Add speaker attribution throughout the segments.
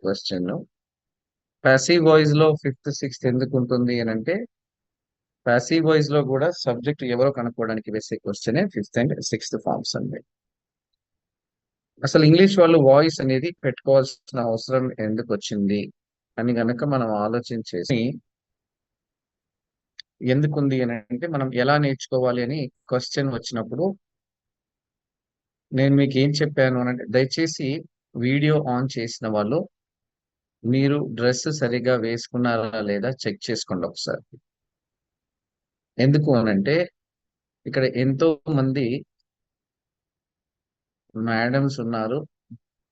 Speaker 1: Question. Passive voice లో fifth sixth ఎందుకు ఉంటుంది అని అంటే, ప్యాసివ్ వాయిస్ లో కూడా సబ్జెక్ట్ ఎవరో కనుక్కోవడానికి వేసే క్వశ్చనే ఫిఫ్త్ అండ్ సిక్స్త్ ఫార్మ్స్ అండి. అసలు ఇంగ్లీష్ వాళ్ళు వాయిస్ అనేది పెట్టుకోవాల్సిన అవసరం ఎందుకు వచ్చింది అని గనక మనం ఆలోచించేసి, ఎందుకుంది అని అంటే మనం ఎలా నేర్చుకోవాలి అని క్వశ్చన్ వచ్చినప్పుడు నేను మీకు ఏం చెప్పాను అని అంటే, దయచేసి వీడియో ఆన్ చేసిన వాళ్ళు మీరు డ్రెస్ సరిగా వేసుకున్నారా లేదా చెక్ చేసుకోండి ఒకసారి. ఎందుకు అనంటే ఇక్కడ ఎంతో మంది మేడమ్స్ ఉన్నారు,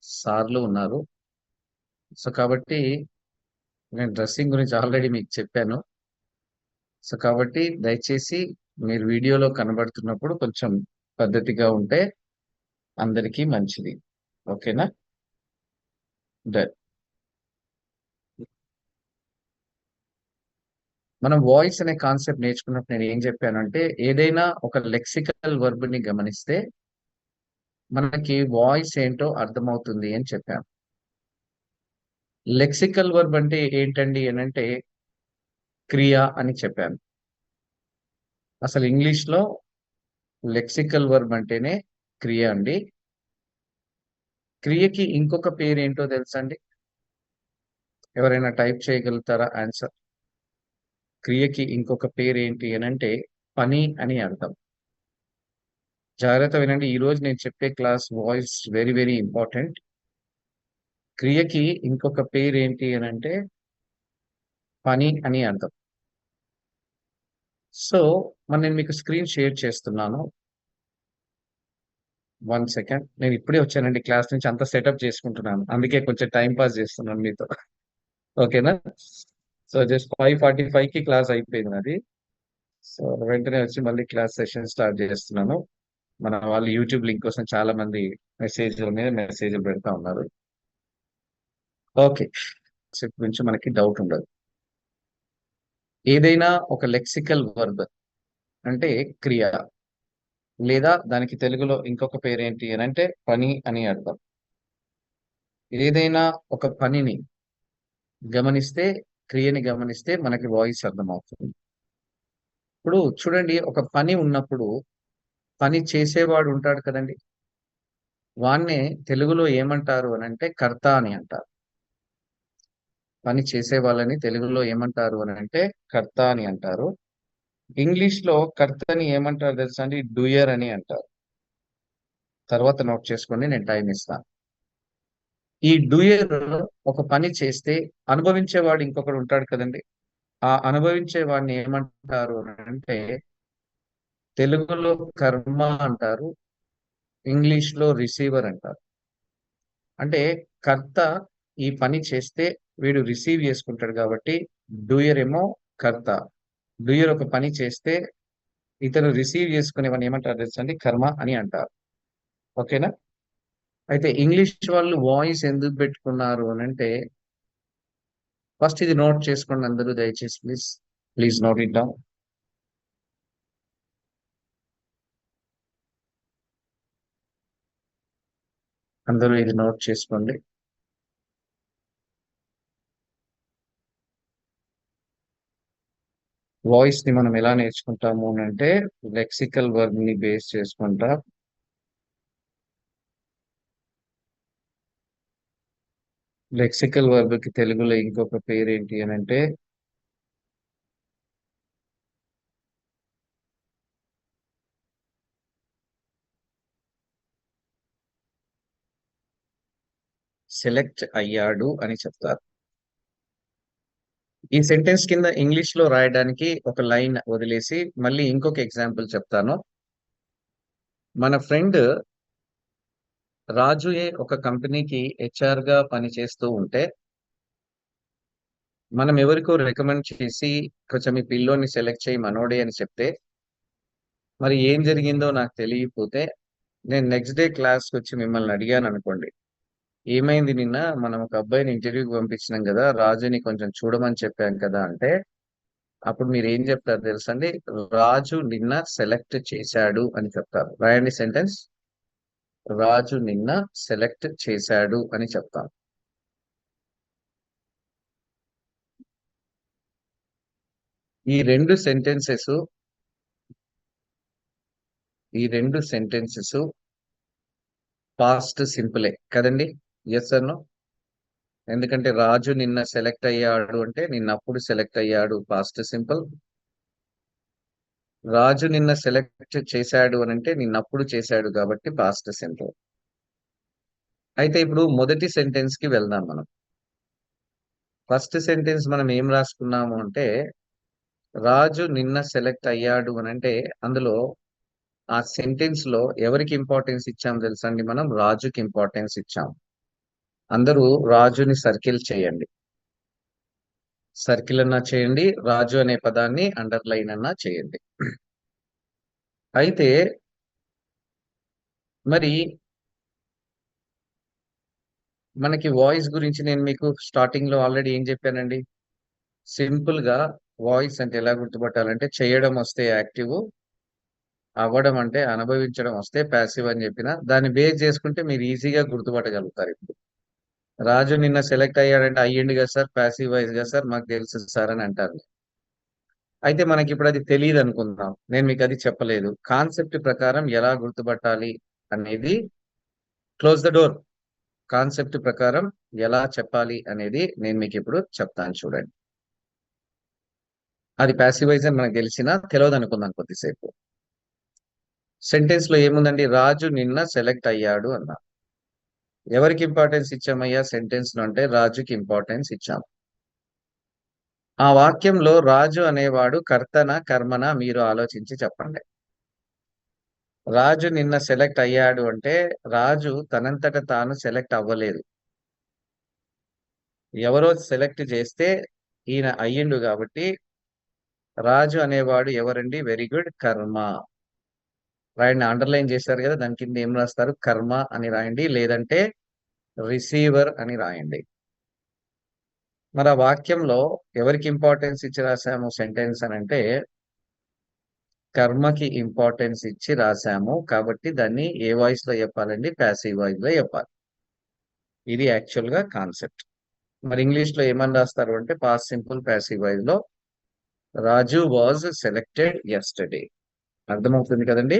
Speaker 1: సార్లు ఉన్నారు. సో కాబట్టి నేను డ్రెస్సింగ్ గురించి ఆల్రెడీ మీకు చెప్పాను. సో కాబట్టి దయచేసి మీరు వీడియోలో కనబడుతున్నప్పుడు కొంచెం పద్ధతిగా ఉంటే అందరికీ మంచిది. ఓకేనా? డన్. మనం వాయిస్ అనే కాన్సెప్ట్ నేర్చుకున్నప్పుడు నేను ఏం చెప్పానంటే, ఏదైనా ఒక లెక్సికల్ వర్బ్ ని గమనిస్తే మనకి వాయిస్ ఏంటో అర్థమవుతుంది అని చెప్పాను. లెక్సికల్ వర్బ్ అంటే ఏంటండి అని అంటే క్రియ అని చెప్పాను. అసలు ఇంగ్లీష్ లో లెక్సికల్ వర్బ్ అంటేనే క్రియ అండి. క్రియకి ఇంకొక పేరు ఏంటో తెలుసా అండి? ఎవరైనా టైప్ చేయగలుగుతారా ఆన్సర్? క్రియకి ఇంకొక పేరు ఏంటి అని అంటే పని అని అర్థం. జాగ్రత్త వినండి, ఈ రోజు నేను చెప్పే class voice very very important. క్రియకి ఇంకొక పేరు ఏంటి అని అంటే పని అని అర్థం. సో నేను మీకు స్క్రీన్ షేర్ చేస్తున్నాను. 1 సెకండ్. నేను ఇప్పుడే వచ్చానండి క్లాస్ నుంచి, అంత సెటప్ చేసుకుంటున్నాను, అందుకే కొంచెం టైం పాస్ చేస్తున్నాను మీతో. ఓకేనా? సో జస్ట్ 5:45కి క్లాస్ అయిపోయింది అది. సో వెంటనే వచ్చి మళ్ళీ క్లాస్ సెషన్ స్టార్ట్ చేస్తున్నాను. మన వాళ్ళు యూట్యూబ్ లింక్ కోసం చాలా మంది మెసేజ్ల మీద మెసేజ్లు పెడతా ఉన్నారు. ఓకే. గురించి మనకి డౌట్ ఉండదు. ఏదైనా ఒక లెక్సికల్ వర్బ్ అంటే క్రియ, లేదా దానికి తెలుగులో ఇంకొక పేరేంటి అని అంటే పని అని అర్థం. ఏదైనా ఒక పనిని గమనిస్తే, క్రియని గమనిస్తే మనకి వాయిస్ అర్థమవుతుంది. ఇప్పుడు చూడండి, ఒక పని ఉన్నప్పుడు పని చేసేవాడు ఉంటాడు కదండి, వాన్నే తెలుగులో ఏమంటారు అని అంటే కర్త అని అంటారు. పని చేసే వాళ్ళని తెలుగులో ఏమంటారు అని అంటే కర్త అని అంటారు. ఇంగ్లీష్ లో కర్తని ఏమంటారు తెలుసా అండి? డూయర్ అని అంటారు. తర్వాత నోట్ చేసుకోండి, నేను టైం ఇస్తాను. ఈ డూయర్ ఒక పని చేస్తే అనుభవించేవాడు ఇంకొకడు ఉంటాడు కదండి, ఆ అనుభవించే వాడిని ఏమంటారు అని అంటే తెలుగులో కర్మ అంటారు, ఇంగ్లీష్ లో రిసీవర్ అంటారు. అంటే కర్త ఈ పని చేస్తే వీడు రిసీవ్ చేసుకుంటాడు కాబట్టి డూయర్ ఏమో కర్త. డూయర్ ఒక పని చేస్తే ఇతను రిసీవ్ చేసుకునేవన్నీ ఏమంటారు తెలుసా అండి? కర్మ అని అంటారు. ఓకేనా? అయితే ఇంగ్లీష్ వాళ్ళు వాయిస్ ఎందుకు పెట్టుకున్నారు అని అంటే, ఫస్ట్ ఇది నోట్ చేసుకోండి అందరూ దయచేసి, please please note it down. అందరూ ఇది నోట్ చేసుకోండి. వాయిస్ ని మనం ఎలా నేర్చుకుంటాము అని అంటే లెక్సికల్ వర్బ్ ని బేస్ చేసుకుంటా. లెక్సికల్ వర్బ్ కి తెలుగులో ఇంకొక పేరు ఏంటి అని అంటే సెలెక్ట్ అయ్యాడు అని చెప్తారు. ఈ సెంటెన్స్ కింద ఇంగ్లీష్ లో రాయడానికి ఒక లైన్ వదిలేసి మళ్ళీ ఇంకొక ఎగ్జాంపుల్ చెప్తాను. మన ఫ్రెండ్ రాజుయే ఒక కంపెనీకి హెచ్ఆర్ గా పనిచేస్తూ ఉంటే మనం ఎవరికో రికమెండ్ చేసి కొంచెం ఈ పిల్లోని సెలెక్ట్ చేయి మనోడే అని చెప్తే, మరి ఏం జరిగిందో నాకు తెలియకపోతే నేను నెక్స్ట్ డే క్లాస్కి వచ్చి మిమ్మల్ని అడిగాను అనుకోండి, ఏమైంది నిన్న మనం ఒక అబ్బాయిని ఇంటర్వ్యూకి పంపించినాం కదా, రాజుని కొంచెం చూడమని చెప్పాం కదా అంటే, అప్పుడు మీరు ఏం చెప్తారు తెలుసండి? రాజు నిన్న సెలెక్ట్ చేశాడు అని చెప్తారు. రాయండి సెంటెన్స్. రాజు నిన్న సెలెక్ట్ చేశాడు అని చెప్తాను. ఈ రెండు సెంటెన్సెస్ పాస్ట్ సింపులే కదండి? Yes no? ఎందుకంటే రాజు నిన్న సెలెక్ట్ అయ్యాడు అంటే నిన్నప్పుడు సెలెక్ట్ అయ్యాడు పాస్ట్ సింపుల్. రాజు నిన్న సెలెక్ట్ చేశాడు అని అంటే నిన్నప్పుడు చేశాడు కాబట్టి పాస్ట్ సింపుల్. అయితే ఇప్పుడు మొదటి సెంటెన్స్ కి వెళ్దాం మనం. ఫస్ట్ సెంటెన్స్ మనం ఏం రాసుకున్నాము అంటే రాజు నిన్న సెలెక్ట్ అయ్యాడు అని అంటే అందులో ఆ సెంటెన్స్ లో ఎవరికి ఇంపార్టెన్స్ ఇచ్చాం తెలుసండి? మనం రాజుకి ఇంపార్టెన్స్ ఇచ్చాం. అందరూ రాజుని సర్కిల్ చేయండి. సర్కిల్ అన్నా చేయండి, రాజు అనే పదాన్ని అండర్లైన్ అన్నా చేయండి. అయితే మరి మనకి వాయిస్ గురించి నేను మీకు స్టార్టింగ్ లో ఆల్రెడీ ఏం చెప్పానండి? సింపుల్ గా వాయిస్ అంటే ఎలా గుర్తుపట్టాలంటే చేయడం వస్తే యాక్టివ్, అవ్వడం అంటే అనుభవించడం వస్తే ప్యాసివ్ అని చెప్పిన దాన్ని బేస్ చేసుకుంటే మీరు ఈజీగా గుర్తుపట్టగలుగుతారు. ఇప్పుడు రాజు నిన్న సెలెక్ట్ అయ్యాడంటే అయ్యిండు కదా సార్, ప్యాసివ్ వాయిస్ కదా సార్, మాకు తెలుసు సార్ అని అంటారు. అయితే మనకి ఇప్పుడు అది తెలియదు అనుకుందాం, నేను మీకు అది చెప్పలేదు. కాన్సెప్ట్ ప్రకారం ఎలా గుర్తుపట్టాలి అనేది, క్లోజ్ ద డోర్, కాన్సెప్ట్ ప్రకారం ఎలా చెప్పాలి అనేది నేను మీకు ఇప్పుడు చెప్తాను చూడండి. అది ప్యాసివ్ వాయిస్ అని మనకు తెలిసినా తెలియదు అనుకుందాం కొద్దిసేపు. సెంటెన్స్ లో ఏముందండి? రాజు నిన్న సెలెక్ట్ అయ్యాడు అన్నా. ఎవరికి ఇంపార్టెన్స్ ఇచ్చామయ్యా సెంటెన్స్ లో అంటే రాజుకి ఇంపార్టెన్స్ ఇచ్చాం. ఆ వాక్యంలో రాజు అనేవాడు కర్తన కర్మన మీరు ఆలోచించి చెప్పండి. రాజు నిన్న సెలెక్ట్ అయ్యాడు అంటే రాజు తనంతట తాను సెలెక్ట్ అవ్వలేదు, ఎవరో సెలెక్ట్ చేస్తే ఈయన అయ్యిండు కాబట్టి రాజు అనేవాడు ఎవరండి? వెరీ గుడ్, కర్మ. రాయండి, అండర్లైన్ చేశారు కదా, దాని కింద ఏం రాస్తారు? కర్మ అని రాయండి, లేదంటే రిసీవర్ అని రాయండి. మరి ఆ వాక్యంలో ఎవరికి ఇంపార్టెన్స్ ఇచ్చి రాసాము సెంటెన్స్ అని అంటే కర్మకి ఇంపార్టెన్స్ ఇచ్చి రాసాము కాబట్టి దాన్ని ఏ వాయిస్ లో చెప్పాలండి? ప్యాసివ్ వాయిస్ లో చెప్పాలి. ఇది యాక్చువల్ గా కాన్సెప్ట్. మరి ఇంగ్లీష్ లో ఏమని రాస్తారు అంటే పాస్ట్ సింపుల్ ప్యాసివ్ వాయిస్ లో రాజు వాజ్ సెలెక్టెడ్ ఎస్టర్డే. అర్థమవుతుంది కదండి?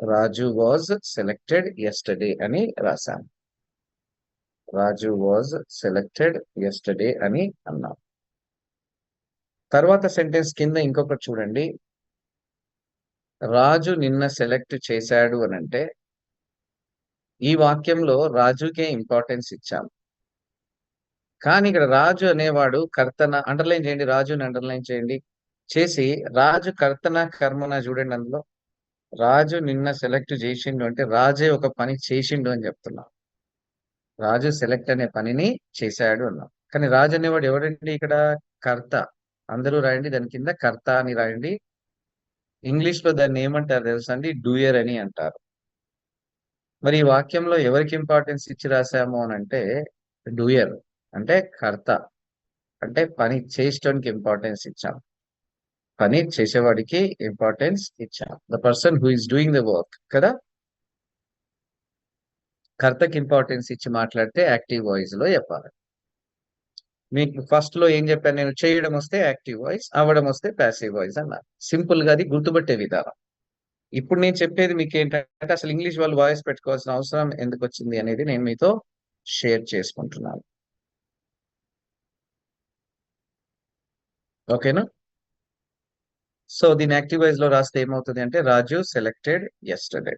Speaker 1: రాజు వాజ్ సెలెక్టెడ్ ఎస్టర్డే అని రాశాం. రాజు వాజ్ సెలెక్టెడ్ ఎస్టర్డే అని అన్నాం. తర్వాత సెంటెన్స్ కింద ఇంకొకటి చూడండి, రాజు నిన్న సెలెక్ట్ చేశాడు అని అంటే ఈ వాక్యంలో రాజుకే ఇంపార్టెన్స్ ఇచ్చాం. కానీ ఇక్కడ రాజు అనేవాడు కర్తన, అండర్లైన్ చేయండి, రాజుని అండర్లైన్ చేయండి చేసి రాజు కర్తన కర్మన చూడండి. అందులో రాజు నిన్న సెలెక్ట్ చేసిండు అంటే రాజే ఒక పని చేసిండు అని చెప్తున్నాం. రాజు సెలెక్ట్ అనే పనిని చేశాడు అన్నాం. కానీ రాజు అనేవాడు ఎవడండి ఇక్కడ? కర్త. అందరూ రాయండి, దాని కింద కర్త అని రాయండి. ఇంగ్లీష్ లో దాన్ని ఏమంటారు తెలుసా అండి? డూయర్ అని అంటారు. మరి ఈ వాక్యంలో ఎవరికి ఇంపార్టెన్స్ ఇచ్చి రాసాము అని అంటే డూయర్ అంటే కర్త, అంటే పని చేసడానికి ఇంపార్టెన్స్ ఇచ్చాం, పని చేసేవాడికి ఇంపార్టెన్స్ ఇచ్చాం. The person who is doing the work కదా. కర్తకి ఇంపార్టెన్స్ ఇచ్చి మాట్లాడితే యాక్టివ్ వాయిస్ లో చెప్పాలి. మీకు ఫస్ట్ లో ఏం చెప్పాను నేను? చేయడం వస్తే యాక్టివ్ వాయిస్, అవ్వడం వస్తే ప్యాసివ్ వాయిస్ అన్నారు. సింపుల్ గా అది గుర్తుపట్టే విధానం. ఇప్పుడు నేను చెప్పేది మీకు ఏంటంటే అసలు ఇంగ్లీష్ వాళ్ళు వాయిస్ పెట్టుకోవాల్సిన అవసరం ఎందుకు వచ్చింది అనేది నేను మీతో షేర్ చేసుకుంటున్నాను. ఓకేనా? సో దీని యాక్టివ్ వాయిస్ లో రాస్తే ఏమవుతుంది అంటే రాజు సెలెక్టెడ్ ఎస్టర్డే.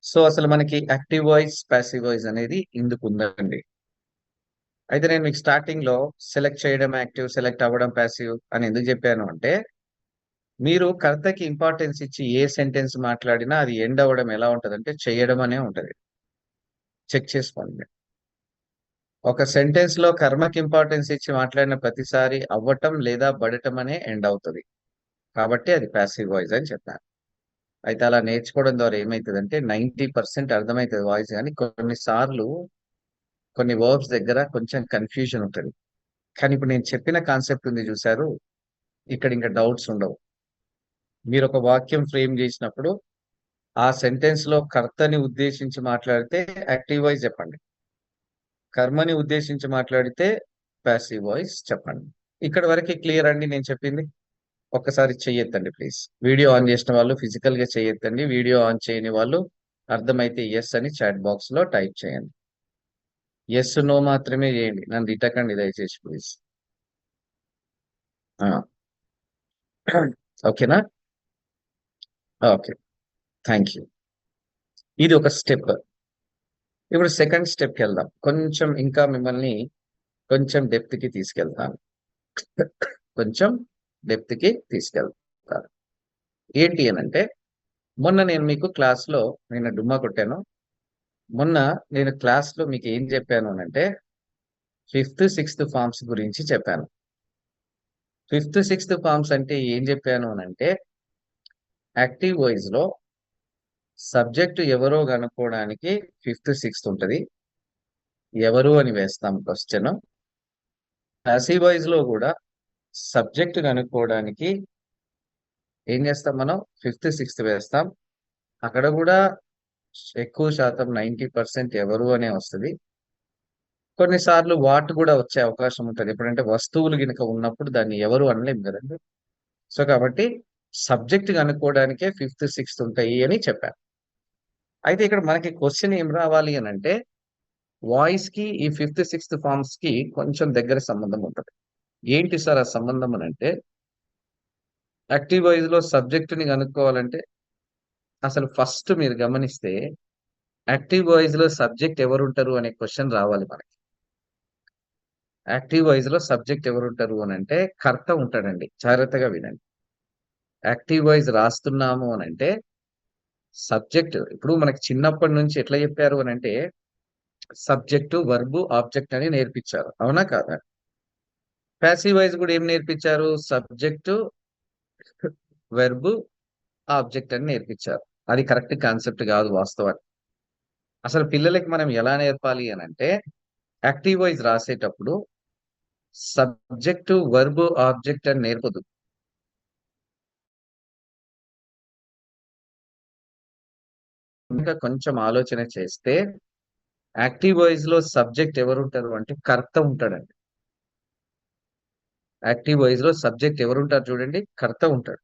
Speaker 1: సో అసలు మనకి యాక్టివ్ వాయిస్ ప్యాసివ్ వాయిస్ అనేది ఇందుకు ఉందండి. అయితే నేను మీకు స్టార్టింగ్ లో సెలెక్ట్ చేయడం యాక్టివ్, సెలెక్ట్ అవ్వడం ప్యాసివ్ అని ఎందుకు చెప్పాను అంటే మీరు కర్తకి ఇంపార్టెన్స్ ఇచ్చి ఏ సెంటెన్స్ మాట్లాడినా అది ఎండ్ అవ్వడం ఎలా ఉంటది అంటే చేయడం అనే ఉంటది. చెక్ చేసుకోండి. ఒక సెంటెన్స్ లో కర్మకి ఇంపార్టెన్స్ ఇచ్చి మాట్లాడిన ప్రతిసారి అవ్వటం లేదా పడటం అనే ఎండ్ అవుతుంది. కాబట్టి అది ప్యాసివ్ వాయిస్ అని చెప్పాను. అయితే అలా నేర్చుకోవడం ద్వారా ఏమవుతుందంటే 90% అర్థమవుతుంది వాయిస్, కానీ కొన్నిసార్లు కొన్ని వర్బ్స్ దగ్గర కొంచెం కన్ఫ్యూజన్ ఉంటుంది. కానీ ఇప్పుడు నేను చెప్పిన కాన్సెప్ట్ ఉంది చూసారు, ఇక్కడ ఇంకా డౌట్స్ ఉండవు. మీరు ఒక వాక్యం ఫ్రేమ్ చేసినప్పుడు ఆ సెంటెన్స్ లో కర్తని ఉద్దేశించి మాట్లాడితే యాక్టివ్ వాయిస్ చెప్పండి, కర్మని ఉద్దేశించి మాట్లాడితే ప్యాసివ్ వాయిస్ చెప్పండి. ఇక్కడ వరకు క్లియర్ అండి నేను చెప్పింది? ఒక్కసారి చెయ్యొద్దండి ప్లీజ్. వీడియో ఆన్ చేసిన వాళ్ళు ఫిజికల్ గా చెయ్యొద్దండి. వీడియో ఆన్ చేయని వాళ్ళు అర్థమైతే ఎస్ అని చాట్ బాక్స్ లో టైప్ చేయండి. ఎస్ నో మాత్రమే చేయండి, నన్ను తిట్టకండి దయచేసి ప్లీజ్. ఓకేనా? Okay, thank you. ఇది ఒక స్టెప్. ఇప్పుడు సెకండ్ స్టెప్కి వెళ్దాం. కొంచెం ఇంకా మిమ్మల్ని కొంచెం డెప్త్ కి తీసుకెళ్తాను. కొంచెం డెప్త్ కి తీసుకెళ్తాను. ఏంటి అని అంటే, మొన్న నేను మీకు క్లాస్ లో నేను డుమ్మా కొట్టాను. మొన్న నేను క్లాస్ లో మీకు ఏం చెప్పాను అని అంటే, ఫిఫ్త్ సిక్స్త్ ఫార్మ్స్ గురించి చెప్పాను. ఫిఫ్త్ సిక్స్త్ ఫార్మ్స్ అంటే ఏం చెప్పాను అని అంటే, యాక్టివ్ వాయిస్ లో సబ్జెక్ట్ ఎవరో కనుక్కోవడానికి ఫిఫ్త్ సిక్స్త్ ఉంటది. ఎవరు అని వేస్తాం క్వశ్చన్. ప్యాసివ్ వాయిస్ లో కూడా సబ్జెక్ట్ కనుక్కోవడానికి ఏం చేస్తాం మనం? ఫిఫ్త్ సిక్స్త్ వేస్తాం. అక్కడ కూడా ఎక్కువ శాతం 90% ఎవరు అనే వస్తుంది. కొన్నిసార్లు వాట్ కూడా వచ్చే అవకాశం ఉంటుంది. ఎప్పుడంటే వస్తువులు గినక ఉన్నప్పుడు దాన్ని ఎవరు అనలేం కదండి. సో కాబట్టి సబ్జెక్ట్ కనుక్కోవడానికే ఫిఫ్త్ సిక్స్త్ ఉంటాయి అని చెప్పాను. అయితే ఇక్కడ మనకి క్వశ్చన్ ఏం రావాలి అని అంటే, వాయిస్ కి ఈ ఫిఫ్త్ సిక్స్త్ ఫార్మ్స్ కి కొంచెం దగ్గర సంబంధం ఉంటుంది. ఏంటి సార్ ఆ సంబంధం అని అంటే, యాక్టివ్ వాయిస్ లో సబ్జెక్ట్ ని కనుక్కోవాలంటే అసలు ఫస్ట్ మీరు గమనిస్తే యాక్టివ్ వాయిస్ లో సబ్జెక్ట్ ఎవరు ఉంటారు అనే క్వశ్చన్ రావాలి మనకి. యాక్టివ్ వాయిస్ లో సబ్జెక్ట్ ఎవరు ఉంటారు అని అంటే కర్త ఉంటాడండి. జాగ్రత్తగా వినండి. యాక్టివ్ వాయిస్ రాస్తున్నాము అని అంటే సబ్జెక్ట్, ఇప్పుడు మనకి చిన్నప్పటి నుంచి ఎట్లా చెప్పారు అని అంటే, సబ్జెక్టు వర్బు ఆబ్జెక్ట్ అని నేర్పించారు, అవునా కాదా? ప్యాసివ్ వాయిస్ కూడా ఏం నేర్పించారు? సబ్జెక్టు వెర్బు ఆబ్జెక్ట్ అని నేర్పించారు. అది కరెక్ట్ కాన్సెప్ట్ కాదు వాస్తవానికి. అసలు పిల్లలకి మనం ఎలా నేర్పాలి అని అంటే, యాక్టివ్ వాయిస్ రాసేటప్పుడు సబ్జెక్టు వర్బు ఆబ్జెక్ట్ అని నేర్పదు. ఇంకా కొంచెం ఆలోచన చేస్తే యాక్టివ్ వాయిస్ లో సబ్జెక్ట్ ఎవరు ఉంటారు అంటే కర్త ఉంటాడండి. యాక్టివ్ వాయిస్ లో సబ్జెక్ట్ ఎవరు ఉంటారు చూడండి, కర్త ఉంటాడు.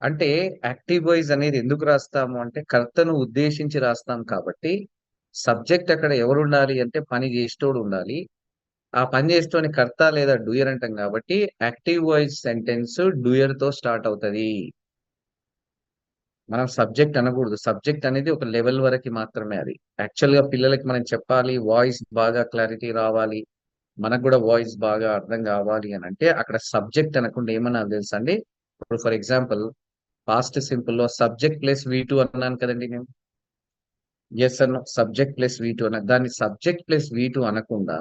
Speaker 1: అంటే యాక్టివ్ వాయిస్ అనేది ఎందుకు రాస్తాము అంటే కర్తను ఉద్దేశించి రాస్తాం కాబట్టి, సబ్జెక్ట్ అక్కడ ఎవరు ఉండాలి అంటే పని చేసేటోడు ఉండాలి. ఆ పని చేసేటోని కర్త లేదా డూయర్ అంటాం కాబట్టి యాక్టివ్ వాయిస్ సెంటెన్స్ డూయర్ తో స్టార్ట్ అవుతది. మనం సబ్జెక్ట్ అనకూడదు. సబ్జెక్ట్ అనేది ఒక లెవెల్ వరకు మాత్రమే. అది యాక్చువల్ గా పిల్లలకి మనం చెప్పాలి, వాయిస్ బాగా క్లారిటీ రావాలి, మనకు కూడా వాయిస్ బాగా అర్థం కావాలి అని అంటే అక్కడ సబ్జెక్ట్ అనకుండా ఏమన్నా తెలుసా అండి? ఇప్పుడు ఫర్ ఎగ్జాంపుల్ పాస్ట్ సింపుల్ లో సబ్జెక్ట్ ప్లస్ V2 అన్నాను కదండి నేను. ఎస్ అన్న సబ్జెక్ట్ ప్లస్ V2 అన్న దాన్ని సబ్జెక్ట్ ప్లస్ V2 అనకుండా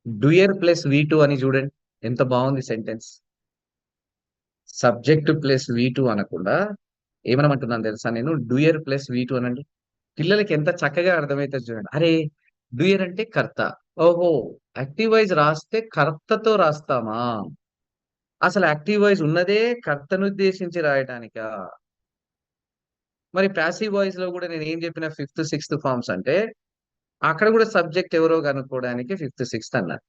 Speaker 1: డూయర్ ప్లస్ V2 అని చూడండి, ఎంత బాగుంది సెంటెన్స్. సబ్జెక్ట్ ప్లస్ V2 అనకుండా ఏమనమంటున్నాను తెలుసా నేను? డూయర్ ప్లస్ V2 అనండి. పిల్లలకి ఎంత చక్కగా అర్థమవుతుంది చూడండి. అరే, డూయర్ అంటే కర్త. ఓహో, యాక్టివ్ వాయిస్ రాస్తే కర్తతో రాస్తామా? అసలు యాక్టివ్ వాయిస్ ఉన్నదే కర్తను ఉద్దేశించి రాయటానికా? మరి ప్యాసివ్ వాయిస్ లో కూడా నేను ఏం చెప్పిన ఫిఫ్త్ సిక్స్త్ ఫార్మ్స్ అంటే అక్కడ కూడా సబ్జెక్ట్ ఎవరో కనుక్కోవడానికి ఫిఫ్త్ సిక్స్త్ అన్నారు.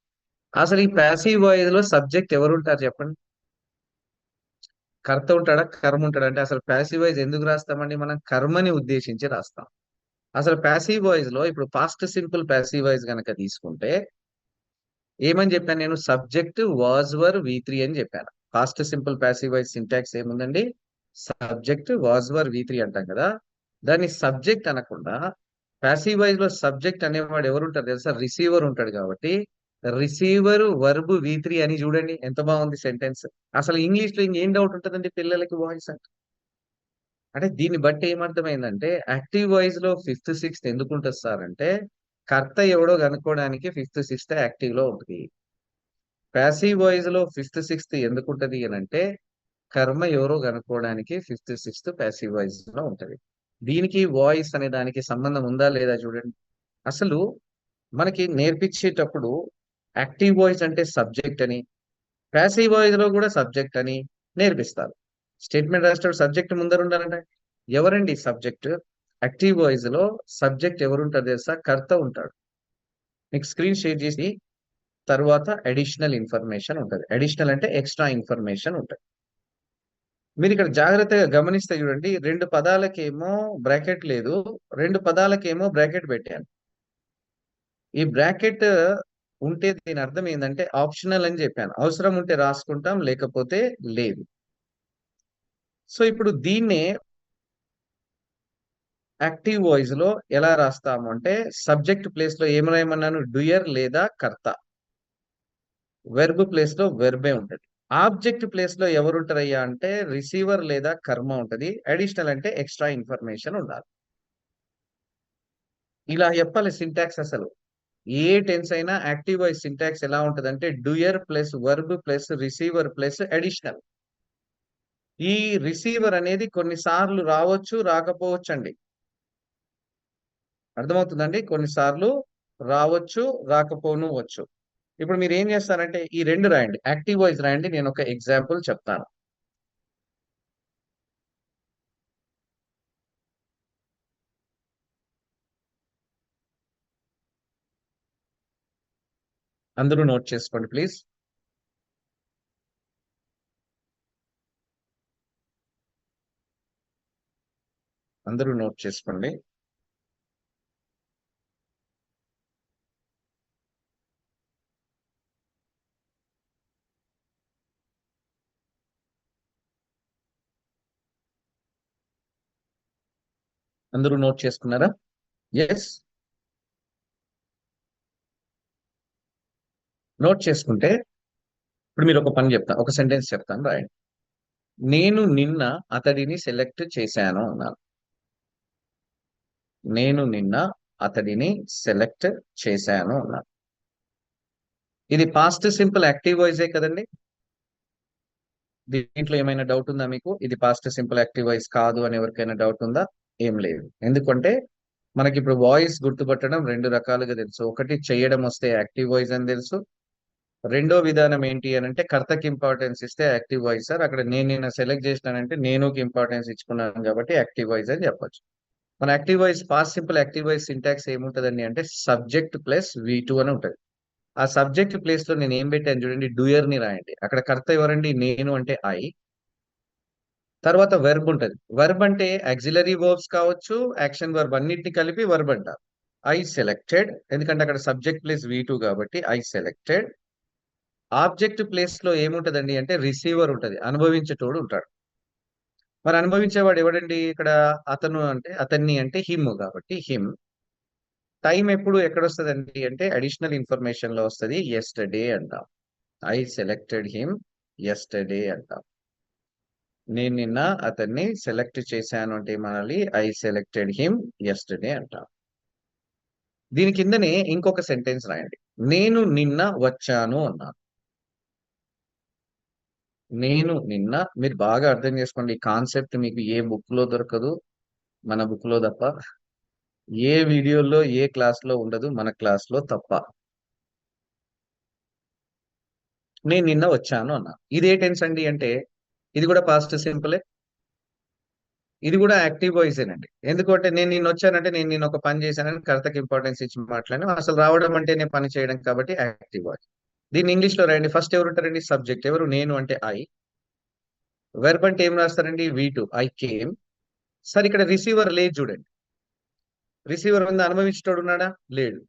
Speaker 1: అసలు ఈ ప్యాసివ్ వాయిస్ లో సబ్జెక్ట్ ఎవరు ఉంటారు చెప్పండి? కర్త ఉంటాడా, కర్మ ఉంటాడా? అంటే అసలు ప్యాసివ్ వాయిస్ ఎందుకు రాస్తామండి? మనం కర్మని ఉద్దేశించి రాస్తాం. అసలు ప్యాసివ్ వాయిస్ లో ఇప్పుడు పాస్ట్ సింపుల్ ప్యాసివ్ వాయిస్ కనుక తీసుకుంటే ఏమని చెప్పాను నేను? సబ్జెక్ట్ వాజ్ వర్ V3 అని చెప్పాను. Past simple passive voice syntax ఏముందండి? సబ్జెక్ట్ వాజ్ వర్ V3 అంటాం కదా, దాన్ని సబ్జెక్ట్ అనకుండా ప్యాసివ్ వాయిస్ లో సబ్జెక్ట్ అనేవాడు ఎవరు ఉంటారు తెలుసా? రిసీవర్ ఉంటాడు. కాబట్టి రిసీవర్ వర్బ్ V3 అని చూడండి, ఎంత బాగుంది సెంటెన్స్. అసలు ఇంగ్లీష్ లో ఇంకేం డౌట్ ఉంటుందండి పిల్లలకి వాయిస్ అంటే? అంటే దీన్ని బట్టి ఏమర్థమైందంటే యాక్టివ్ వాయిస్ లో ఫిఫ్త్ సిక్స్త్ ఎందుకు ఉంటుంది సార్ అంటే, కర్త ఎవడో కనుక్కోవడానికి ఫిఫ్త్ సిక్స్త్ యాక్టివ్ లో ఉంటుంది. ప్యాసివ్ వాయిస్ లో ఫిఫ్త్ సిక్స్త్ ఎందుకు ఉంటది అని అంటే, కర్మ ఎవరో కనుక్కోవడానికి ఫిఫ్త్ సిక్స్త్ ప్యాసివ్ వాయిస్ లో ఉంటది. దీనికి వాయిస్ అనే దానికి సంబంధం ఉందా లేదా చూడండి. అసలు మనకి నేర్పించేటప్పుడు యాక్టివ్ వాయిస్ అంటే సబ్జెక్ట్ అని, ప్యాసివ్ వాయిస్ లో కూడా సబ్జెక్ట్ అని నేర్పిస్తారు. స్టేట్మెంట్ రాసేటప్పుడు సబ్జెక్ట్ ముందర ఉండాలంటే ఎవరండి సబ్జెక్ట్? యాక్టివ్ వాయిస్ లో సబ్జెక్ట్ ఎవరు ఉంటారు తెలుసా? కర్త ఉంటాడు. మీకు స్క్రీన్ షేర్ చేసి తర్వాత అడిషనల్ ఇన్ఫర్మేషన్ ఉంటుంది. అడిషనల్ అంటే ఎక్స్ట్రా ఇన్ఫర్మేషన్ ఉంటుంది. మీరు ఇక్కడ జాగ్రత్తగా గమనిస్తే చూడండి, రెండు పదాలకేమో బ్రాకెట్ లేదు, రెండు పదాలకేమో బ్రాకెట్ పెట్టాను. ఈ బ్రాకెట్ ఉంటే దీని అర్థం ఏంటంటే ఆప్షనల్ అని చెప్పాను. అవసరం ఉంటే రాసుకుంటాం, లేకపోతే లేదు. సో ఇప్పుడు దీన్నే యాక్టివ్ వాయిస్ లో ఎలా రాస్తాము అంటే, సబ్జెక్ట్ ప్లేస్ లో ఏం రాయమన్నాను? డూయర్ లేదా కర్త. వెర్బ్ ప్లేస్ లో వెర్బే ఉంటది. ఆబ్జెక్ట్ ప్లేస్ లో ఎవరు ఉంటారయ్యా అంటే రిసీవర్ లేదా కర్మ ఉంటది. అడిషనల్ అంటే ఎక్స్ట్రా ఇన్ఫర్మేషన్ ఉండాలి. ఇలా చెప్పాలి సింటాక్స్ అసలు. ఏ టెన్స్ అయినా యాక్టివ్ వాయిస్ సింటాక్స్ ఎలా ఉంటదంటే doer plus verb plus receiver plus additional. ఈ రిసీవర్ అనేది కొన్నిసార్లు రావచ్చు, రాకపోవచ్చు అండి. అర్థమవుతుందండి? కొన్నిసార్లు రావచ్చు, రాకపోను వచ్చు. ఇప్పుడు మీరు ఏం చేస్తారంటే ఈ రెండు రాయండి, యాక్టివ్ వాయిస్ రాయండి. నేను ఒక ఎగ్జాంపుల్ చెప్తాను. అందరూ నోట్ చేసుకోండి ప్లీజ్. అందరూ నోట్ చేసుకోండి. అందరూ నోట్ చేసుకున్నారా? ఎస్. నోట్ చేసుకుంటే ఇప్పుడు మీరు ఒక పని చెప్తా, ఒక సెంటెన్స్ చెప్తాను, రాయండి. నేను నిన్న అతడిని సెలెక్ట్ చేశాను అన్నాను. నేను నిన్న అతడిని సెలెక్ట్ చేశాను అన్నాను. ఇది పాస్ట్ సింపుల్ యాక్టివ్ వాయిసే కదండి. దీంట్లో ఏమైనా డౌట్ ఉందా మీకు? ఇది పాస్ట్ సింపుల్ యాక్టివ్ వాయిస్ కాదు అని ఎవరికైనా డౌట్ ఉందా? ఏం లేదు. ఎందుకంటే మనకి ఇప్పుడు వాయిస్ గుర్తుపట్టడం రెండు రకాలుగా తెలుసు. ఒకటి చేయడం వస్తే యాక్టివ్ వాయిస్ అని తెలుసు. రెండో విధానం ఏంటి అని అంటే కర్తకి ఇంపార్టెన్స్ ఇస్తే యాక్టివ్ వాయిస్ సార్. అక్కడ నేను నిన్న సెలెక్ట్ చేసినానంటే నేనుకి ఇంపార్టెన్స్ ఇచ్చుకున్నాను కాబట్టి యాక్టివ్ వాయిస్ అని చెప్పొచ్చు. మన active voice past simple active voice syntax ఏముంటదండి అంటే సబ్జెక్ట్ ప్లస్ V2 అని ఉంటుంది. ఆ సబ్జెక్ట్ ప్లేస్ లో నేను ఏం పెట్టాను చూడండి, డూయర్ ని రాయండి. అక్కడ కర్త ఎవరండి? నేను అంటే ఐ. తర్వాత వెర్బ్ ఉంటది. వెర్బ్ అంటే ఆక్సిలరీ వర్బ్స్ కావచ్చు, యాక్షన్ వర్బ్ అన్నిటిని కలిపి వెర్బ్ అంటారు. ఐ సెలెక్టెడ్, ఎందుకంటే అక్కడ సబ్జెక్ట్ ప్లేస్ V2 కాబట్టి ఐ సెలెక్టెడ్. ఆబ్జెక్ట్ ప్లేస్ లో ఏముంటదండి అంటే రిసీవర్ ఉంటది, అనుభవించేటోడు ఉంటాడు. మరి అనుభవించేవాడు ఎవడండి ఇక్కడ? అతను అంటే అతన్ని అంటే హిమ్ కాబట్టి హిమ్. టైం ఎప్పుడు ఎక్కడ వస్తుందండి అంటే అడిషనల్ ఇన్ఫర్మేషన్ లో వస్తుంది, ఎస్టర్డే అంటాం. ఐ సెలెక్టెడ్ హిమ్ ఎస్టర్డే అంటాం. నేను నిన్న అతన్ని సెలెక్ట్ చేశాను అంటే ఏమనాలి? ఐ సెలెక్టెడ్ హిమ్ ఎస్టర్డే అంటాం. దీని కిందనే ఇంకొక సెంటెన్స్ రాయండి. నేను నిన్న వచ్చాను అన్నాను. నేను నిన్న, మీరు బాగా అర్థం చేసుకోండి, ఈ కాన్సెప్ట్ మీకు ఏ బుక్ లో దొరకదు, మన బుక్ లో తప్ప. ఏ వీడియోలో ఏ క్లాస్ లో ఉండదు, మన క్లాస్ లో తప్ప. నేను నిన్న వచ్చాను అన్నా. ఇది ఏ టెన్స్ అండి అంటే ఇది కూడా పాస్ట్ సింపులే, ఇది కూడా యాక్టివ్ వాయిసేనండి. ఎందుకంటే నేను నిన్న వచ్చానంటే నేను నిన్న ఒక పని చేశానని కర్తకి ఇంపార్టెన్స్ ఇచ్చి మాట్లాడాను. అసలు రావడం అంటే నేను పని చేయడం కాబట్టి యాక్టివ్ వాయిస్. దీన్ని ఇంగ్లీష్ లో రాయండి. ఫస్ట్ ఎవరు ఉంటారండి? సబ్జెక్ట్. ఎవరు? నేను అంటే ఐ. వెర్బ్ అంటే ఏం రాస్తారండి? V2, I came. సరే ఇక్కడ రిసీవర్ లేదు చూడండి. రిసీవర్ ఉంది, అనుభవించేటోడు ఉన్నాడా? లేడు.